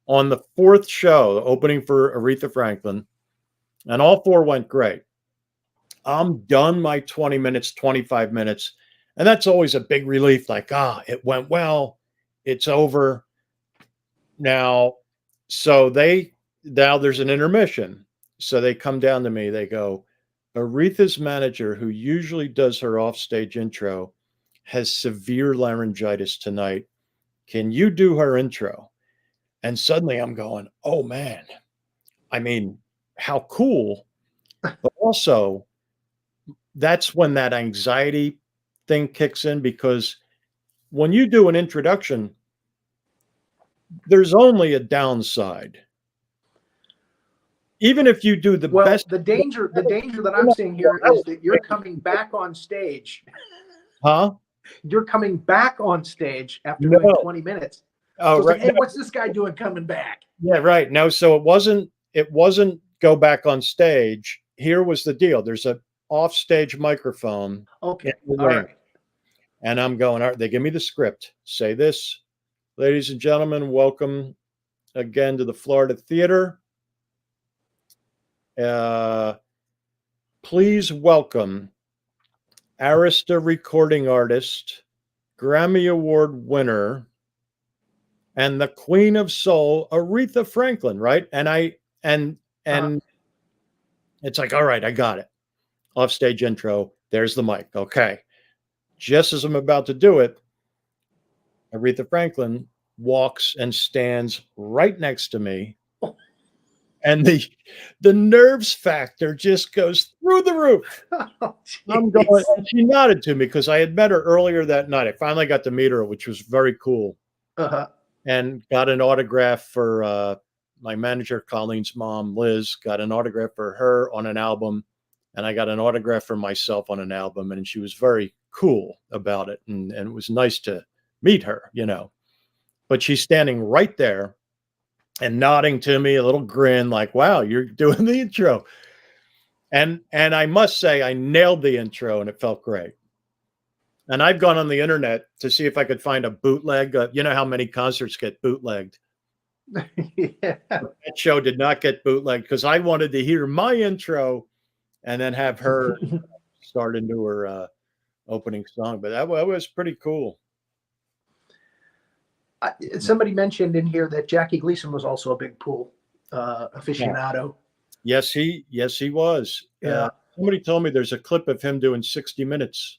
Speaker 7: On the 4th show, opening for Aretha Franklin, and all 4 went great. I'm done my 20 minutes, 25 minutes. And that's always a big relief. Like, it went well. It's over. Now there's an intermission. So they come down to me. They go, Aretha's manager, who usually does her offstage intro, has severe laryngitis tonight. Can you do her intro? And suddenly I'm going, oh, man. I mean, how cool. But also, that's when that anxiety thing kicks in, because when you do an introduction, there's only a downside. Even if you do the best.
Speaker 4: The danger that I'm seeing here is that you're coming back on stage.
Speaker 7: Huh?
Speaker 4: You're coming back on stage after doing 20 minutes.
Speaker 7: Oh,
Speaker 4: so right. Like, hey, what's this guy doing coming back?
Speaker 7: Yeah, right. No, so it wasn't go back on stage. Here was the deal. There's a offstage microphone.
Speaker 4: Okay. All right.
Speaker 7: And I'm going, all right, they give me the script. Say this, ladies and gentlemen, welcome again to the Florida Theater. Please welcome Arista recording artist, Grammy Award winner, and the Queen of Soul, Aretha Franklin, right? And it's like, all right, I got it. Offstage intro. There's the mic. Okay. Just as I'm about to do it, Aretha Franklin walks and stands right next to me. And the nerves factor just goes through the roof.
Speaker 4: Oh,
Speaker 7: I'm going, and she nodded to me because I had met her earlier that night. I finally got to meet her, which was very cool.
Speaker 4: Uh-huh.
Speaker 7: And got an autograph for my manager, Colleen's mom, Liz, got an autograph for her on an album. And I got an autograph for myself on an album. And she was very cool about it. And it was nice to meet her, you know. But she's standing right there and nodding to me, a little grin, like, wow, you're doing the intro. And I must say, I nailed the intro and it felt great. And I've gone on the internet to see if I could find a bootleg. You know how many concerts get bootlegged?
Speaker 4: Yeah.
Speaker 7: That show did not get bootlegged because I wanted to hear my intro and then have her start into her opening song. But that was pretty cool.
Speaker 4: Somebody mentioned in here that Jackie Gleason was also a big pool aficionado.
Speaker 7: Yes, he was.
Speaker 4: Yeah.
Speaker 7: Somebody told me there's a clip of him doing 60 minutes.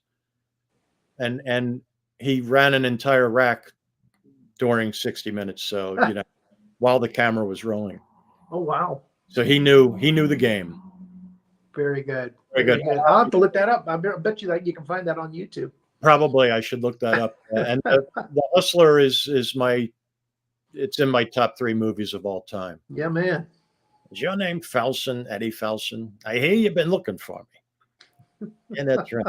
Speaker 7: And he ran an entire rack during 60 minutes. So, you know, while the camera was rolling.
Speaker 4: Oh, wow.
Speaker 7: So he knew the game.
Speaker 4: Very good.
Speaker 7: Very good.
Speaker 4: I'll have to look that up. I bet you that you can find that on YouTube.
Speaker 7: Probably I should look that up. And the Hustler is it's in my top 3 movies of all time.
Speaker 4: Yeah, man.
Speaker 7: Is your name Falson, Eddie Falson? I hear you've been looking for me. And that's right.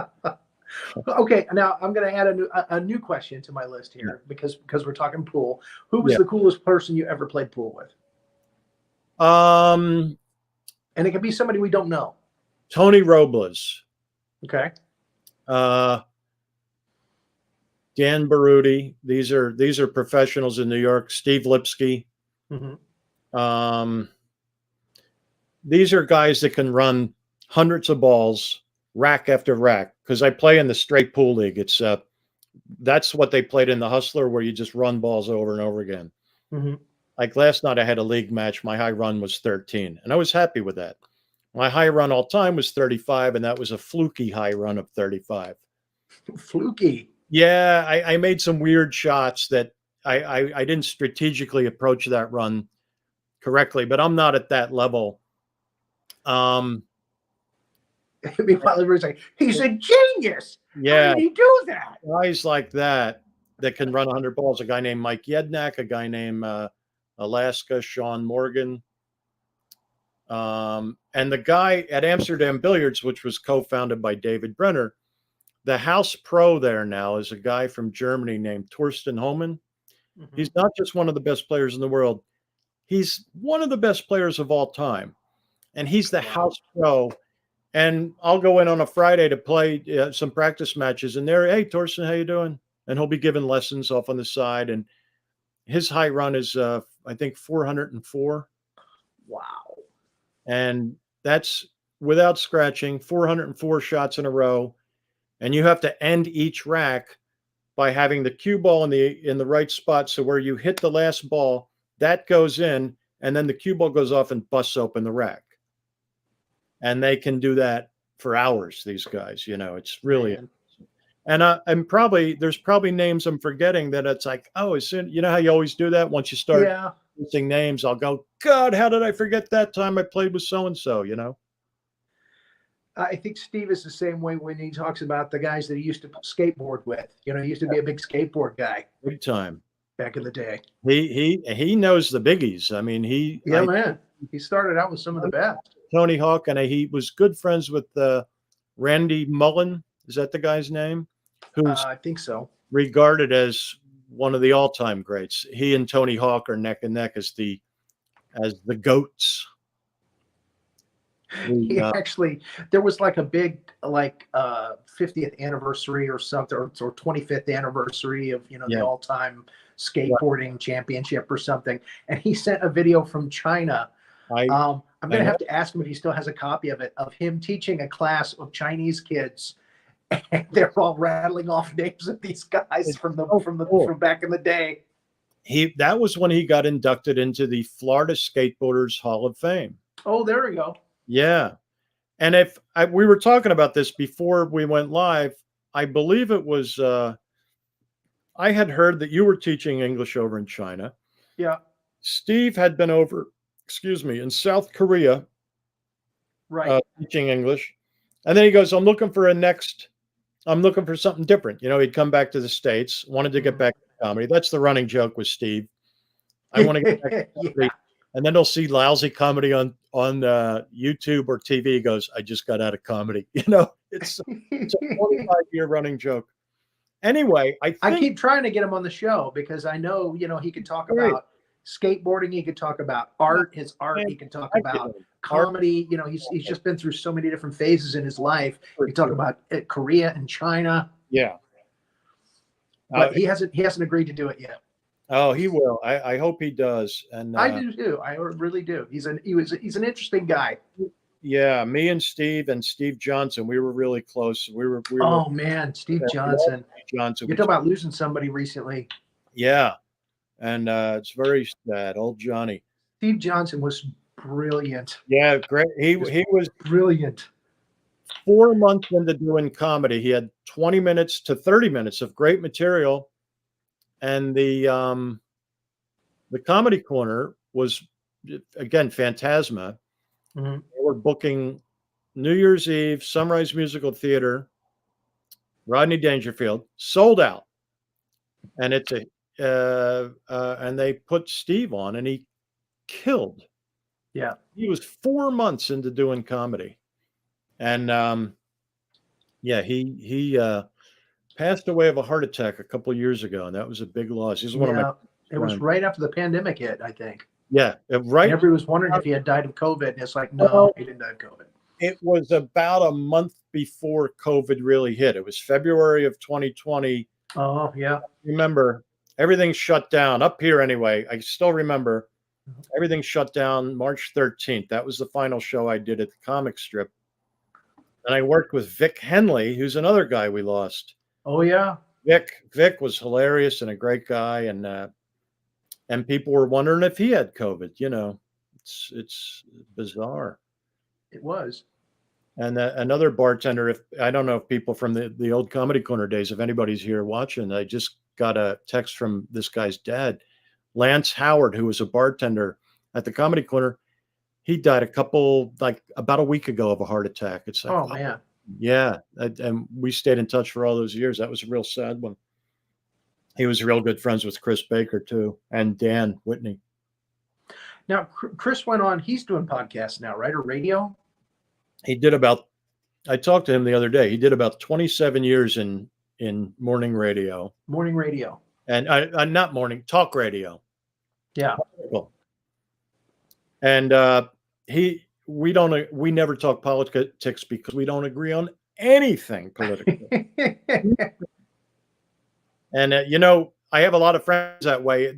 Speaker 4: Okay, now I'm going to add a new question to my list here because we're talking pool. Who was the coolest person you ever played pool with? And it can be somebody we don't know.
Speaker 7: Tony Robles.
Speaker 4: Okay.
Speaker 7: Dan Baruti. These are professionals in New York. Steve Lipsky.
Speaker 4: Mm-hmm.
Speaker 7: These are guys that can run hundreds of balls, rack after rack. Because I play in the straight pool league. It's that's what they played in the Hustler, where you just run balls over and over again.
Speaker 4: Mm-hmm.
Speaker 7: Like last night, I had a league match. My high run was 13, and I was happy with that. My high run all time was 35, and that was a fluky high run of 35.
Speaker 4: Fluky.
Speaker 7: Yeah, I made some weird shots that I didn't strategically approach that run correctly, but I'm not at that level.
Speaker 4: Meanwhile, everybody's like, he's a genius.
Speaker 7: Yeah.
Speaker 4: How did he do that?
Speaker 7: Guys like that can run 100 balls. A guy named Mike Yednak, a guy named Alaska, Sean Morgan. And the guy at Amsterdam Billiards, which was co-founded by David Brenner, the house pro there now is a guy from Germany named Torsten Homan. Mm-hmm. He's not just one of the best players in the world. He's one of the best players of all time. And he's the house pro. And I'll go in on a Friday to play some practice matches. And there, hey, Torsten, how you doing? And he'll be giving lessons off on the side. And his high run is, I think, 404.
Speaker 4: Wow.
Speaker 7: And that's without scratching, 404 shots in a row. And you have to end each rack by having the cue ball in the right spot. So where you hit the last ball, that goes in, and then the cue ball goes off and busts open the rack. And they can do that for hours, these guys. You know, it's really and there's probably names I'm forgetting that it's like, oh, as soon, you know how you always do that once you start using names, I'll go, God, how did I forget that time I played with so and so, you know?
Speaker 4: I think Steve is the same way when he talks about the guys that he used to skateboard with. You know, he used to be a big skateboard guy.
Speaker 7: Big time.
Speaker 4: Back in the day.
Speaker 7: He knows the biggies. I mean,
Speaker 4: man. He started out with some of the best.
Speaker 7: Tony Hawk, and he was good friends with Randy Mullen. Is that the guy's name? Who's
Speaker 4: I think so.
Speaker 7: Regarded as one of the all-time greats. He and Tony Hawk are neck and neck as the goats.
Speaker 4: Actually, there was like a big 50th anniversary or something, or 25th anniversary of the all-time skateboarding championship or something, and he sent a video from China. I'm going to have to ask him if he still has a copy of it, of him teaching a class of Chinese kids, and they're all rattling off names of these guys from back in the day.
Speaker 7: That was when he got inducted into the Florida Skateboarders Hall of Fame.
Speaker 4: Oh, there we go.
Speaker 7: Yeah. And if we were talking about this before we went live, I believe it was, I had heard that you were teaching English over in China.
Speaker 4: Yeah.
Speaker 7: Steve had been over, excuse me, in South Korea,
Speaker 4: Right.
Speaker 7: teaching English. And then he goes, I'm looking for something different. He'd come back to the States, wanted to get back to comedy. That's the running joke with Steve. I want to get back to comedy.
Speaker 4: Yeah.
Speaker 7: And then they'll see lousy comedy on YouTube or TV. He goes, I just got out of comedy. It's a 25-year running joke. Anyway,
Speaker 4: I keep trying to get him on the show because I know, he could talk about skateboarding. He could talk about art, his art. He can talk about comedy. He's just been through so many different phases in his life. He talk about Korea and China.
Speaker 7: Yeah.
Speaker 4: But he hasn't agreed to do it yet.
Speaker 7: Oh, he will. I hope he does. And
Speaker 4: I do too. I really do. He's an interesting guy.
Speaker 7: Yeah, me and Steve Johnson, we were really close. We were.
Speaker 4: Oh man, Steve Johnson. You're talking about losing somebody recently.
Speaker 7: Yeah, and it's very sad. Old Johnny.
Speaker 4: Steve Johnson was brilliant.
Speaker 7: Yeah, great. He was
Speaker 4: brilliant.
Speaker 7: 4 months into doing comedy, he had 20 minutes to 30 minutes of great material, and the Comedy Corner was, again, Phantasma.
Speaker 4: Mm-hmm.
Speaker 7: They were booking New Year's Eve, Sunrise Musical Theater, Rodney Dangerfield, sold out. And it's and they put Steve on, and he killed.
Speaker 4: Yeah.
Speaker 7: He was 4 months into doing comedy. And he passed away of a heart attack a couple of years ago, and that was a big loss. He's one of my
Speaker 4: It was right after the pandemic hit, I think.
Speaker 7: Yeah, right.
Speaker 4: And everybody was wondering if he had died of COVID, and it's like, no, he didn't die of COVID.
Speaker 7: It was about a month before COVID really hit. It was February of 2020.
Speaker 4: Oh, yeah.
Speaker 7: Remember, everything shut down up here anyway. I still remember everything shut down March 13th. That was the final show I did at the comic strip. And I worked with Vic Henley, who's another guy we lost.
Speaker 4: Oh, yeah.
Speaker 7: Vic was hilarious and a great guy. And people were wondering if he had COVID. It's bizarre.
Speaker 4: It was.
Speaker 7: And another bartender, I don't know if people from the old Comedy Corner days, if anybody's here watching, I just got a text from this guy's dad, Lance Howard, who was a bartender at the Comedy Corner. He died about a week ago of a heart attack. It's like,
Speaker 4: oh man.
Speaker 7: Yeah. And we stayed in touch for all those years. That was a real sad one. He was real good friends with Chris Baker too, and Dan Whitney.
Speaker 4: Now, Chris went on, he's doing podcasts now, right? Or radio?
Speaker 7: I talked to him the other day. He did about 27 years in morning radio.
Speaker 4: Morning radio.
Speaker 7: And not morning, talk radio.
Speaker 4: Yeah.
Speaker 7: And we never talk politics because we don't agree on anything political. And I have a lot of friends that way.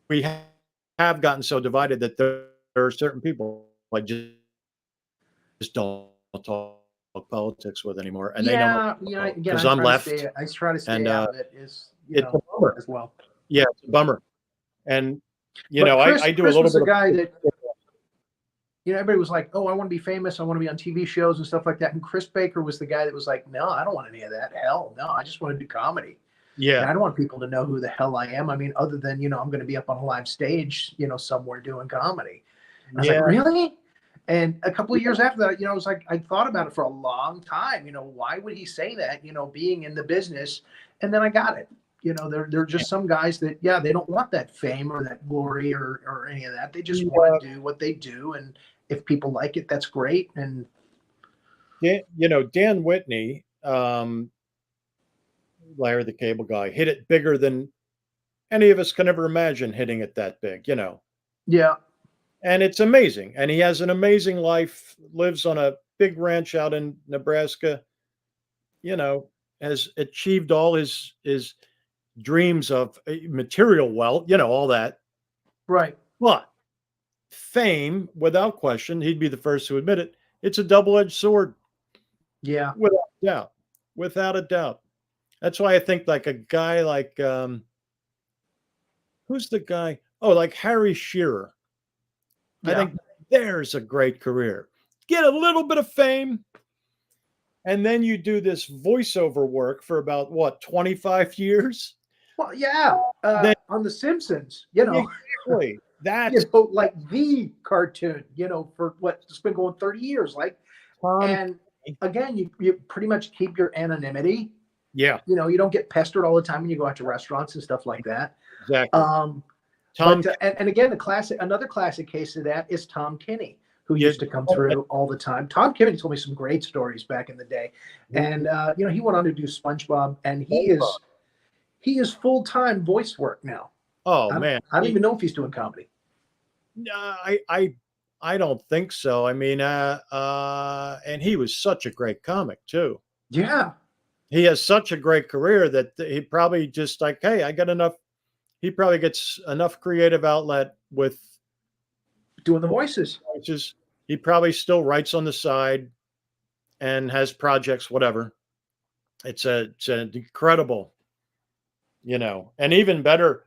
Speaker 7: We have gotten so divided that there are certain people I just don't talk politics with anymore, and they don't. Because I'm left.
Speaker 4: I try to stay out of it.
Speaker 7: It's a bummer
Speaker 4: as well.
Speaker 7: Yeah, it's a bummer. And Chris, I do
Speaker 4: Chris
Speaker 7: a little
Speaker 4: was
Speaker 7: bit
Speaker 4: the guy that everybody was like, "Oh, I want to be famous. I want to be on TV shows and stuff like that." And Chris Baker was the guy that was like, "No, I don't want any of that. Hell, no. I just want to do comedy.
Speaker 7: Yeah,
Speaker 4: and I don't want people to know who the hell I am. I mean, other than I'm going to be up on a live stage, somewhere doing comedy." And I was like, "Really?" And a couple of years after that, I was like, I thought about it for a long time. Why would he say that? Being in the business, and then I got it. They're just some guys that, they don't want that fame or that glory or any of that. They just want to do what they do, and if people like it, that's great. And
Speaker 7: Dan Whitney, Larry the Cable Guy, hit it bigger than any of us can ever imagine hitting it that big.
Speaker 4: Yeah.
Speaker 7: And it's amazing. And he has an amazing life, lives on a big ranch out in Nebraska, has achieved all his dreams of material wealth, all that.
Speaker 4: Right.
Speaker 7: But fame, without question, he'd be the first to admit it. It's a double-edged sword.
Speaker 4: Yeah.
Speaker 7: Without a doubt. That's why I think like a guy like, who's the guy? Oh, like Harry Shearer. I think there's a great career. get a little bit of fame, and then you do this voiceover work for about what 25 years.
Speaker 4: Well, yeah,
Speaker 7: Then
Speaker 4: on The Simpsons, you know,
Speaker 7: exactly that's
Speaker 4: like the cartoon, you know, for what it's been going 30 years, like,
Speaker 7: Tom.
Speaker 4: and again, you pretty much keep your anonymity.
Speaker 7: Yeah,
Speaker 4: You know, you don't get pestered all the time when you go out to restaurants and stuff like that.
Speaker 7: exactly.
Speaker 4: Tom, and again, another classic case of that is Tom Kinney, who used to come through all the time. Tom Kinney told me some great stories back in the day, and you know, he went on to do SpongeBob, and he is full-time voice work now.
Speaker 7: Oh man,
Speaker 4: I don't even know if he's doing comedy.
Speaker 7: I don't think so. I mean, and he was such a great comic too.
Speaker 4: Yeah,
Speaker 7: he has such a great career that he probably just like, hey, I got enough. He probably gets enough creative outlet with
Speaker 4: doing the voices.
Speaker 7: He probably still writes on the side and has projects, whatever. It's an incredible, you know, and even better.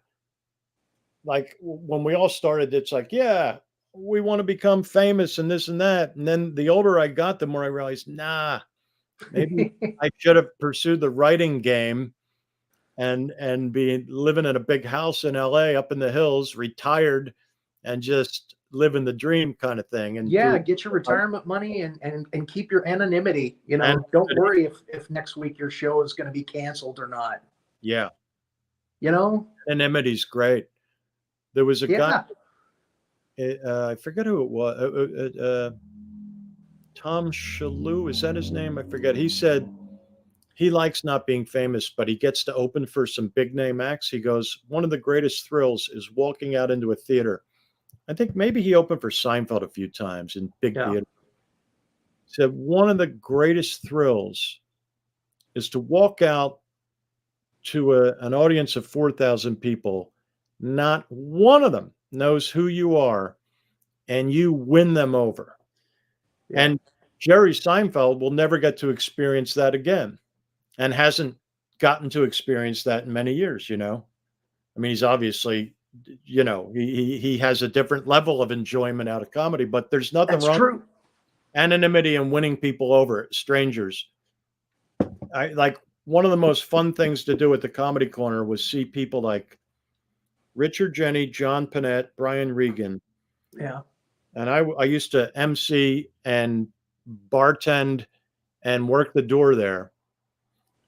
Speaker 7: Like when we all started, it's like, yeah, we want to become famous and this and that. And then the older I got, the more I realized, nah, maybe I should have pursued the writing game and be living in a big house in LA up in the hills, retired, and just living the dream kind of thing. And
Speaker 4: get your retirement money and keep your anonymity. You know, don't worry if next week your show is going to be canceled or not.
Speaker 7: Yeah.
Speaker 4: You know,
Speaker 7: anonymity's great. There was a guy, I forget who it was. Tom Shalhoub, is that his name? I forget. He said he likes not being famous, but he gets to open for some big name acts. He goes, one of the greatest thrills is walking out into a theater. I think maybe he opened for Seinfeld a few times in big theater. He said one of the greatest thrills is to walk out to an audience of 4,000 people. Not one of them knows who you are, and you win them over. Yeah. And Jerry Seinfeld will never get to experience that again, and hasn't gotten to experience that in many years, you know. I mean, he's obviously, you know, he has a different level of enjoyment out of comedy, but there's nothing wrong. True. Anonymity and winning people over, strangers. I like one of the most fun things to do at the Comedy Corner was see people like Richard Jenny, John Panette, Brian Regan.
Speaker 4: Yeah.
Speaker 7: And I used to MC and bartend and work the door there.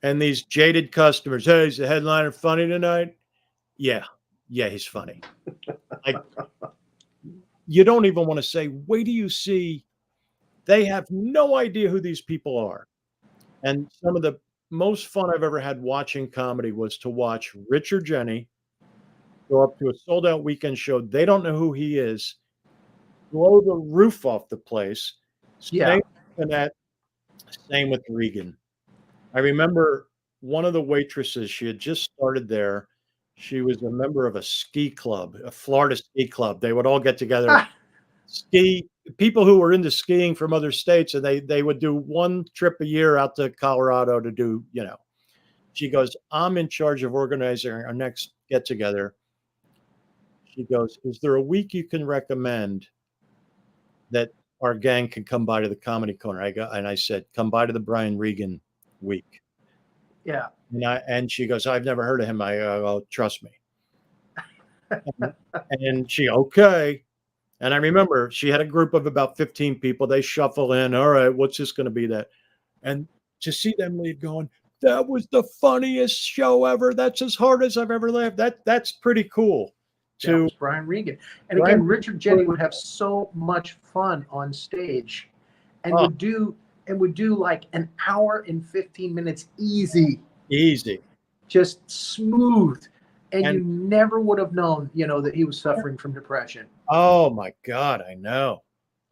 Speaker 7: And these jaded customers, hey, is the headliner funny tonight? Yeah, he's funny. Like, you don't even want to say, wait till you see, they have no idea who these people are. And some of the most fun I've ever had watching comedy was to watch Richard Jenny go up to a sold out weekend show. They don't know who he is. Blow the roof off the place.
Speaker 4: Yeah.
Speaker 7: Same with Regan. I remember one of the waitresses, she had just started there. She was a member of a ski club, a Florida ski club. They would all get together, ski, people who were into skiing from other states, and they would do one trip a year out to Colorado to do, you know. She goes, I'm in charge of organizing our next get together. She goes, is there a week you can recommend that our gang can come by to the Comedy Corner? I said, come by to the Brian Regan week.
Speaker 4: Yeah.
Speaker 7: And she goes, I've never heard of him. I go, trust me. and she, okay. And I remember she had a group of about 15 people. They shuffle in. All right, what's this going to be that? And to see them leave going, that was the funniest show ever. That's as hard as I've ever laughed. That's pretty cool. To
Speaker 4: Brian Regan. And again, Richard Jenny would have so much fun on stage and would do like an hour and 15 minutes easy. Just smooth. And you never would have known, you know, that he was suffering from depression.
Speaker 7: Oh my God, I know.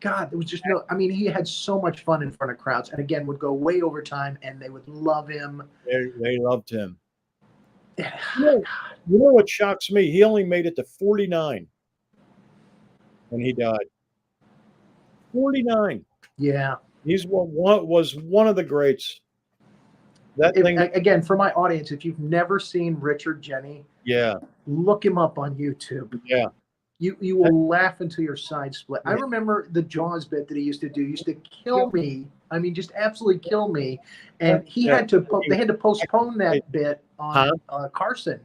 Speaker 4: God, there was just no, I mean, he had so much fun in front of crowds, and again would go way over time and they would love him.
Speaker 7: They loved him. You know what shocks me? He only made it to 49 when he died. 49.
Speaker 4: Yeah.
Speaker 7: He's was one of the greats.
Speaker 4: Again, for my audience, if you've never seen Richard Jenny,
Speaker 7: yeah,
Speaker 4: look him up on YouTube.
Speaker 7: Yeah.
Speaker 4: You will laugh until your sides split. I remember the Jaws bit that he used to do used to kill me. I mean, just absolutely kill me. And he had to they had to postpone that bit on Carson.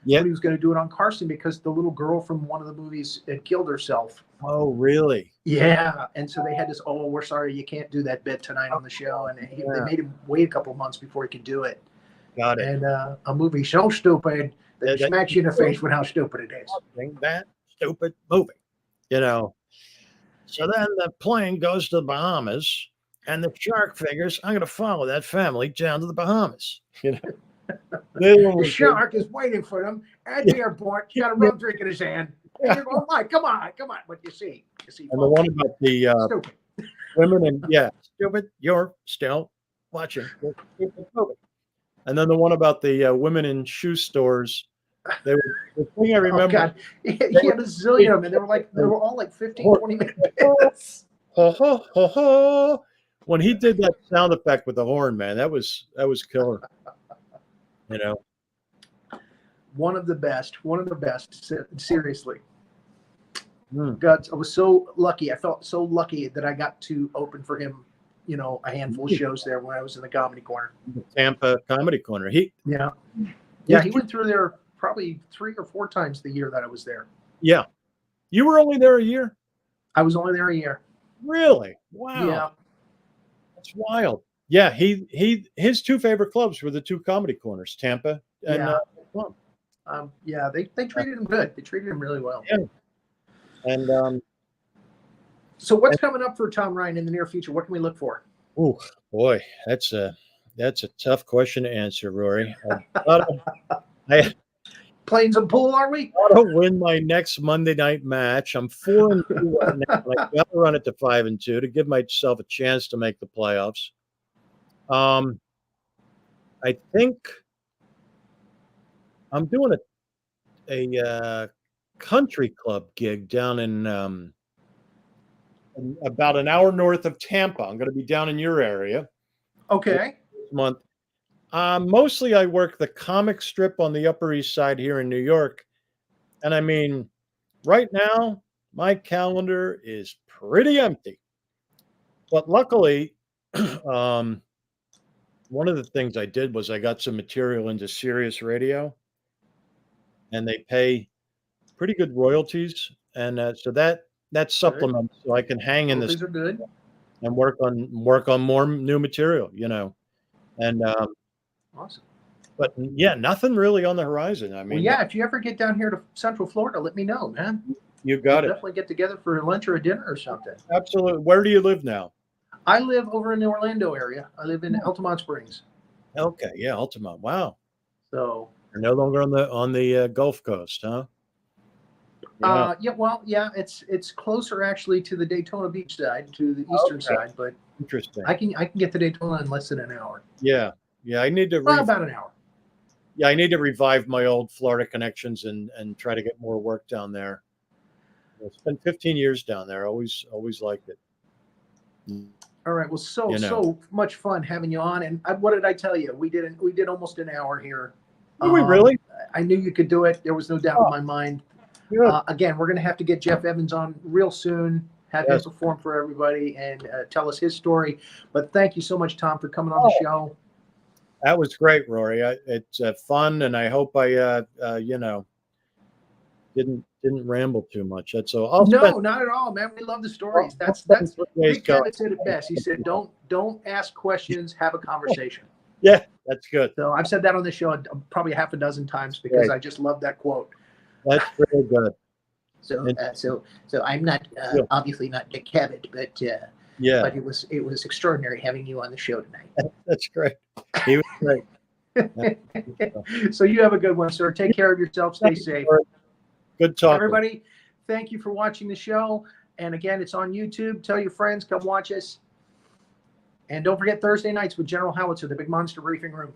Speaker 7: Yeah.
Speaker 4: When he was going to do it on Carson because the little girl from one of the movies had killed herself.
Speaker 7: Oh, really?
Speaker 4: Yeah. And so they had this, oh, we're sorry, you can't do that bit tonight on the show. And they made him wait a couple of months before he could do it.
Speaker 7: Got it.
Speaker 4: And a movie so stupid that it smacks you in the face with how stupid it is.
Speaker 7: That stupid movie, you know. So then the plane goes to the Bahamas, and the shark figures, I'm going to follow that family down to the Bahamas. You know,
Speaker 4: the shark is waiting for them at the airport. He's got a rum drink in his hand. And you're going, Mike, come on. But you see.
Speaker 7: And the one about the
Speaker 4: stupid
Speaker 7: women and stupid. You're still watching the stupid movie. And then the one about the women in shoe stores. The thing I remember.
Speaker 4: Oh, God. He had a zillion of them, and they were all like 15, 20 minute bits.
Speaker 7: When he did that sound effect with the horn, man, that was killer. You know.
Speaker 4: One of the best. Seriously. God, I was so lucky. I felt so lucky that I got to open for him, you know, a handful of shows there when I was in the Comedy Corner.
Speaker 7: The Tampa Comedy Corner. He
Speaker 4: went through there probably 3 or 4 times the year that I was there.
Speaker 7: Yeah. You were only there a year?
Speaker 4: I was only there a year.
Speaker 7: Really? Wow.
Speaker 4: Yeah.
Speaker 7: That's wild. Yeah, his 2 favorite clubs were the 2 Comedy Corners, Tampa and
Speaker 4: they treated him good. They treated him really well.
Speaker 7: Yeah. And
Speaker 4: so what's coming up for Tom Ryan in the near future? What can we look for?
Speaker 7: Oh boy, that's a tough question to answer, Rory.
Speaker 4: Playing some pool, are we?
Speaker 7: I want to win my next Monday night match. I'm 4-2 right now. I got to run it to 5-2 to give myself a chance to make the playoffs. I think I'm doing a country club gig down in about an hour north of Tampa. I'm going to be down in your area.
Speaker 4: Okay.
Speaker 7: This month. Mostly I work the comic strip on the Upper East Side here in New York. And I mean, right now, my calendar is pretty empty. But luckily, one of the things I did was I got some material into Sirius Radio. And they pay pretty good royalties. And so that supplements so I can hang in this
Speaker 4: are good.
Speaker 7: And work on more new material, you know. And
Speaker 4: awesome.
Speaker 7: But yeah, nothing really on the horizon. I mean,
Speaker 4: if you ever get down here to Central Florida, let me know, man.
Speaker 7: You got it.
Speaker 4: Definitely get together for lunch or a dinner or something.
Speaker 7: Absolutely. Where do you live now?
Speaker 4: I live over in the Orlando area. I live in Altamont Springs.
Speaker 7: Okay, yeah, Altamont. Wow.
Speaker 4: So
Speaker 7: you're no longer on the Gulf Coast, huh?
Speaker 4: Yeah. It's closer actually to the Daytona Beach side, to the eastern side, but
Speaker 7: interesting.
Speaker 4: I can get to Daytona in less than an hour.
Speaker 7: Yeah. I need to
Speaker 4: about an hour.
Speaker 7: Yeah, I need to revive my old Florida connections and try to get more work down there. It's been 15 years down there. Always liked it.
Speaker 4: All right. Well, so much fun having you on. And what did I tell you? We did almost an hour here.
Speaker 7: Did we really?
Speaker 4: I knew you could do it. There was no doubt in my mind. Again, we're going to have to get Jeff Evans on real soon, have him perform for everybody and tell us his story. But thank you so much, Tom, for coming on the show.
Speaker 7: That was great, Rory. It's fun, and I hope I, didn't ramble too much. That's all.
Speaker 4: No, not at all, man. We love the stories. That's Rick Kevin said it best. He said, "Don't ask questions, have a conversation."
Speaker 7: Yeah, that's good.
Speaker 4: So I've said that on the show probably half a dozen times because I just love that quote.
Speaker 7: That's very good.
Speaker 8: So I'm not obviously not Dick Cavett, but but it was extraordinary having you on the show tonight.
Speaker 7: That's great. He was great.
Speaker 4: So you have a good one, sir. Take care of yourself. Stay safe.
Speaker 7: Good talk,
Speaker 4: everybody. Thank you for watching the show. And again, it's on YouTube. Tell your friends, come watch us. And don't forget Thursday nights with General Howitzer, the Big Monster Briefing Room.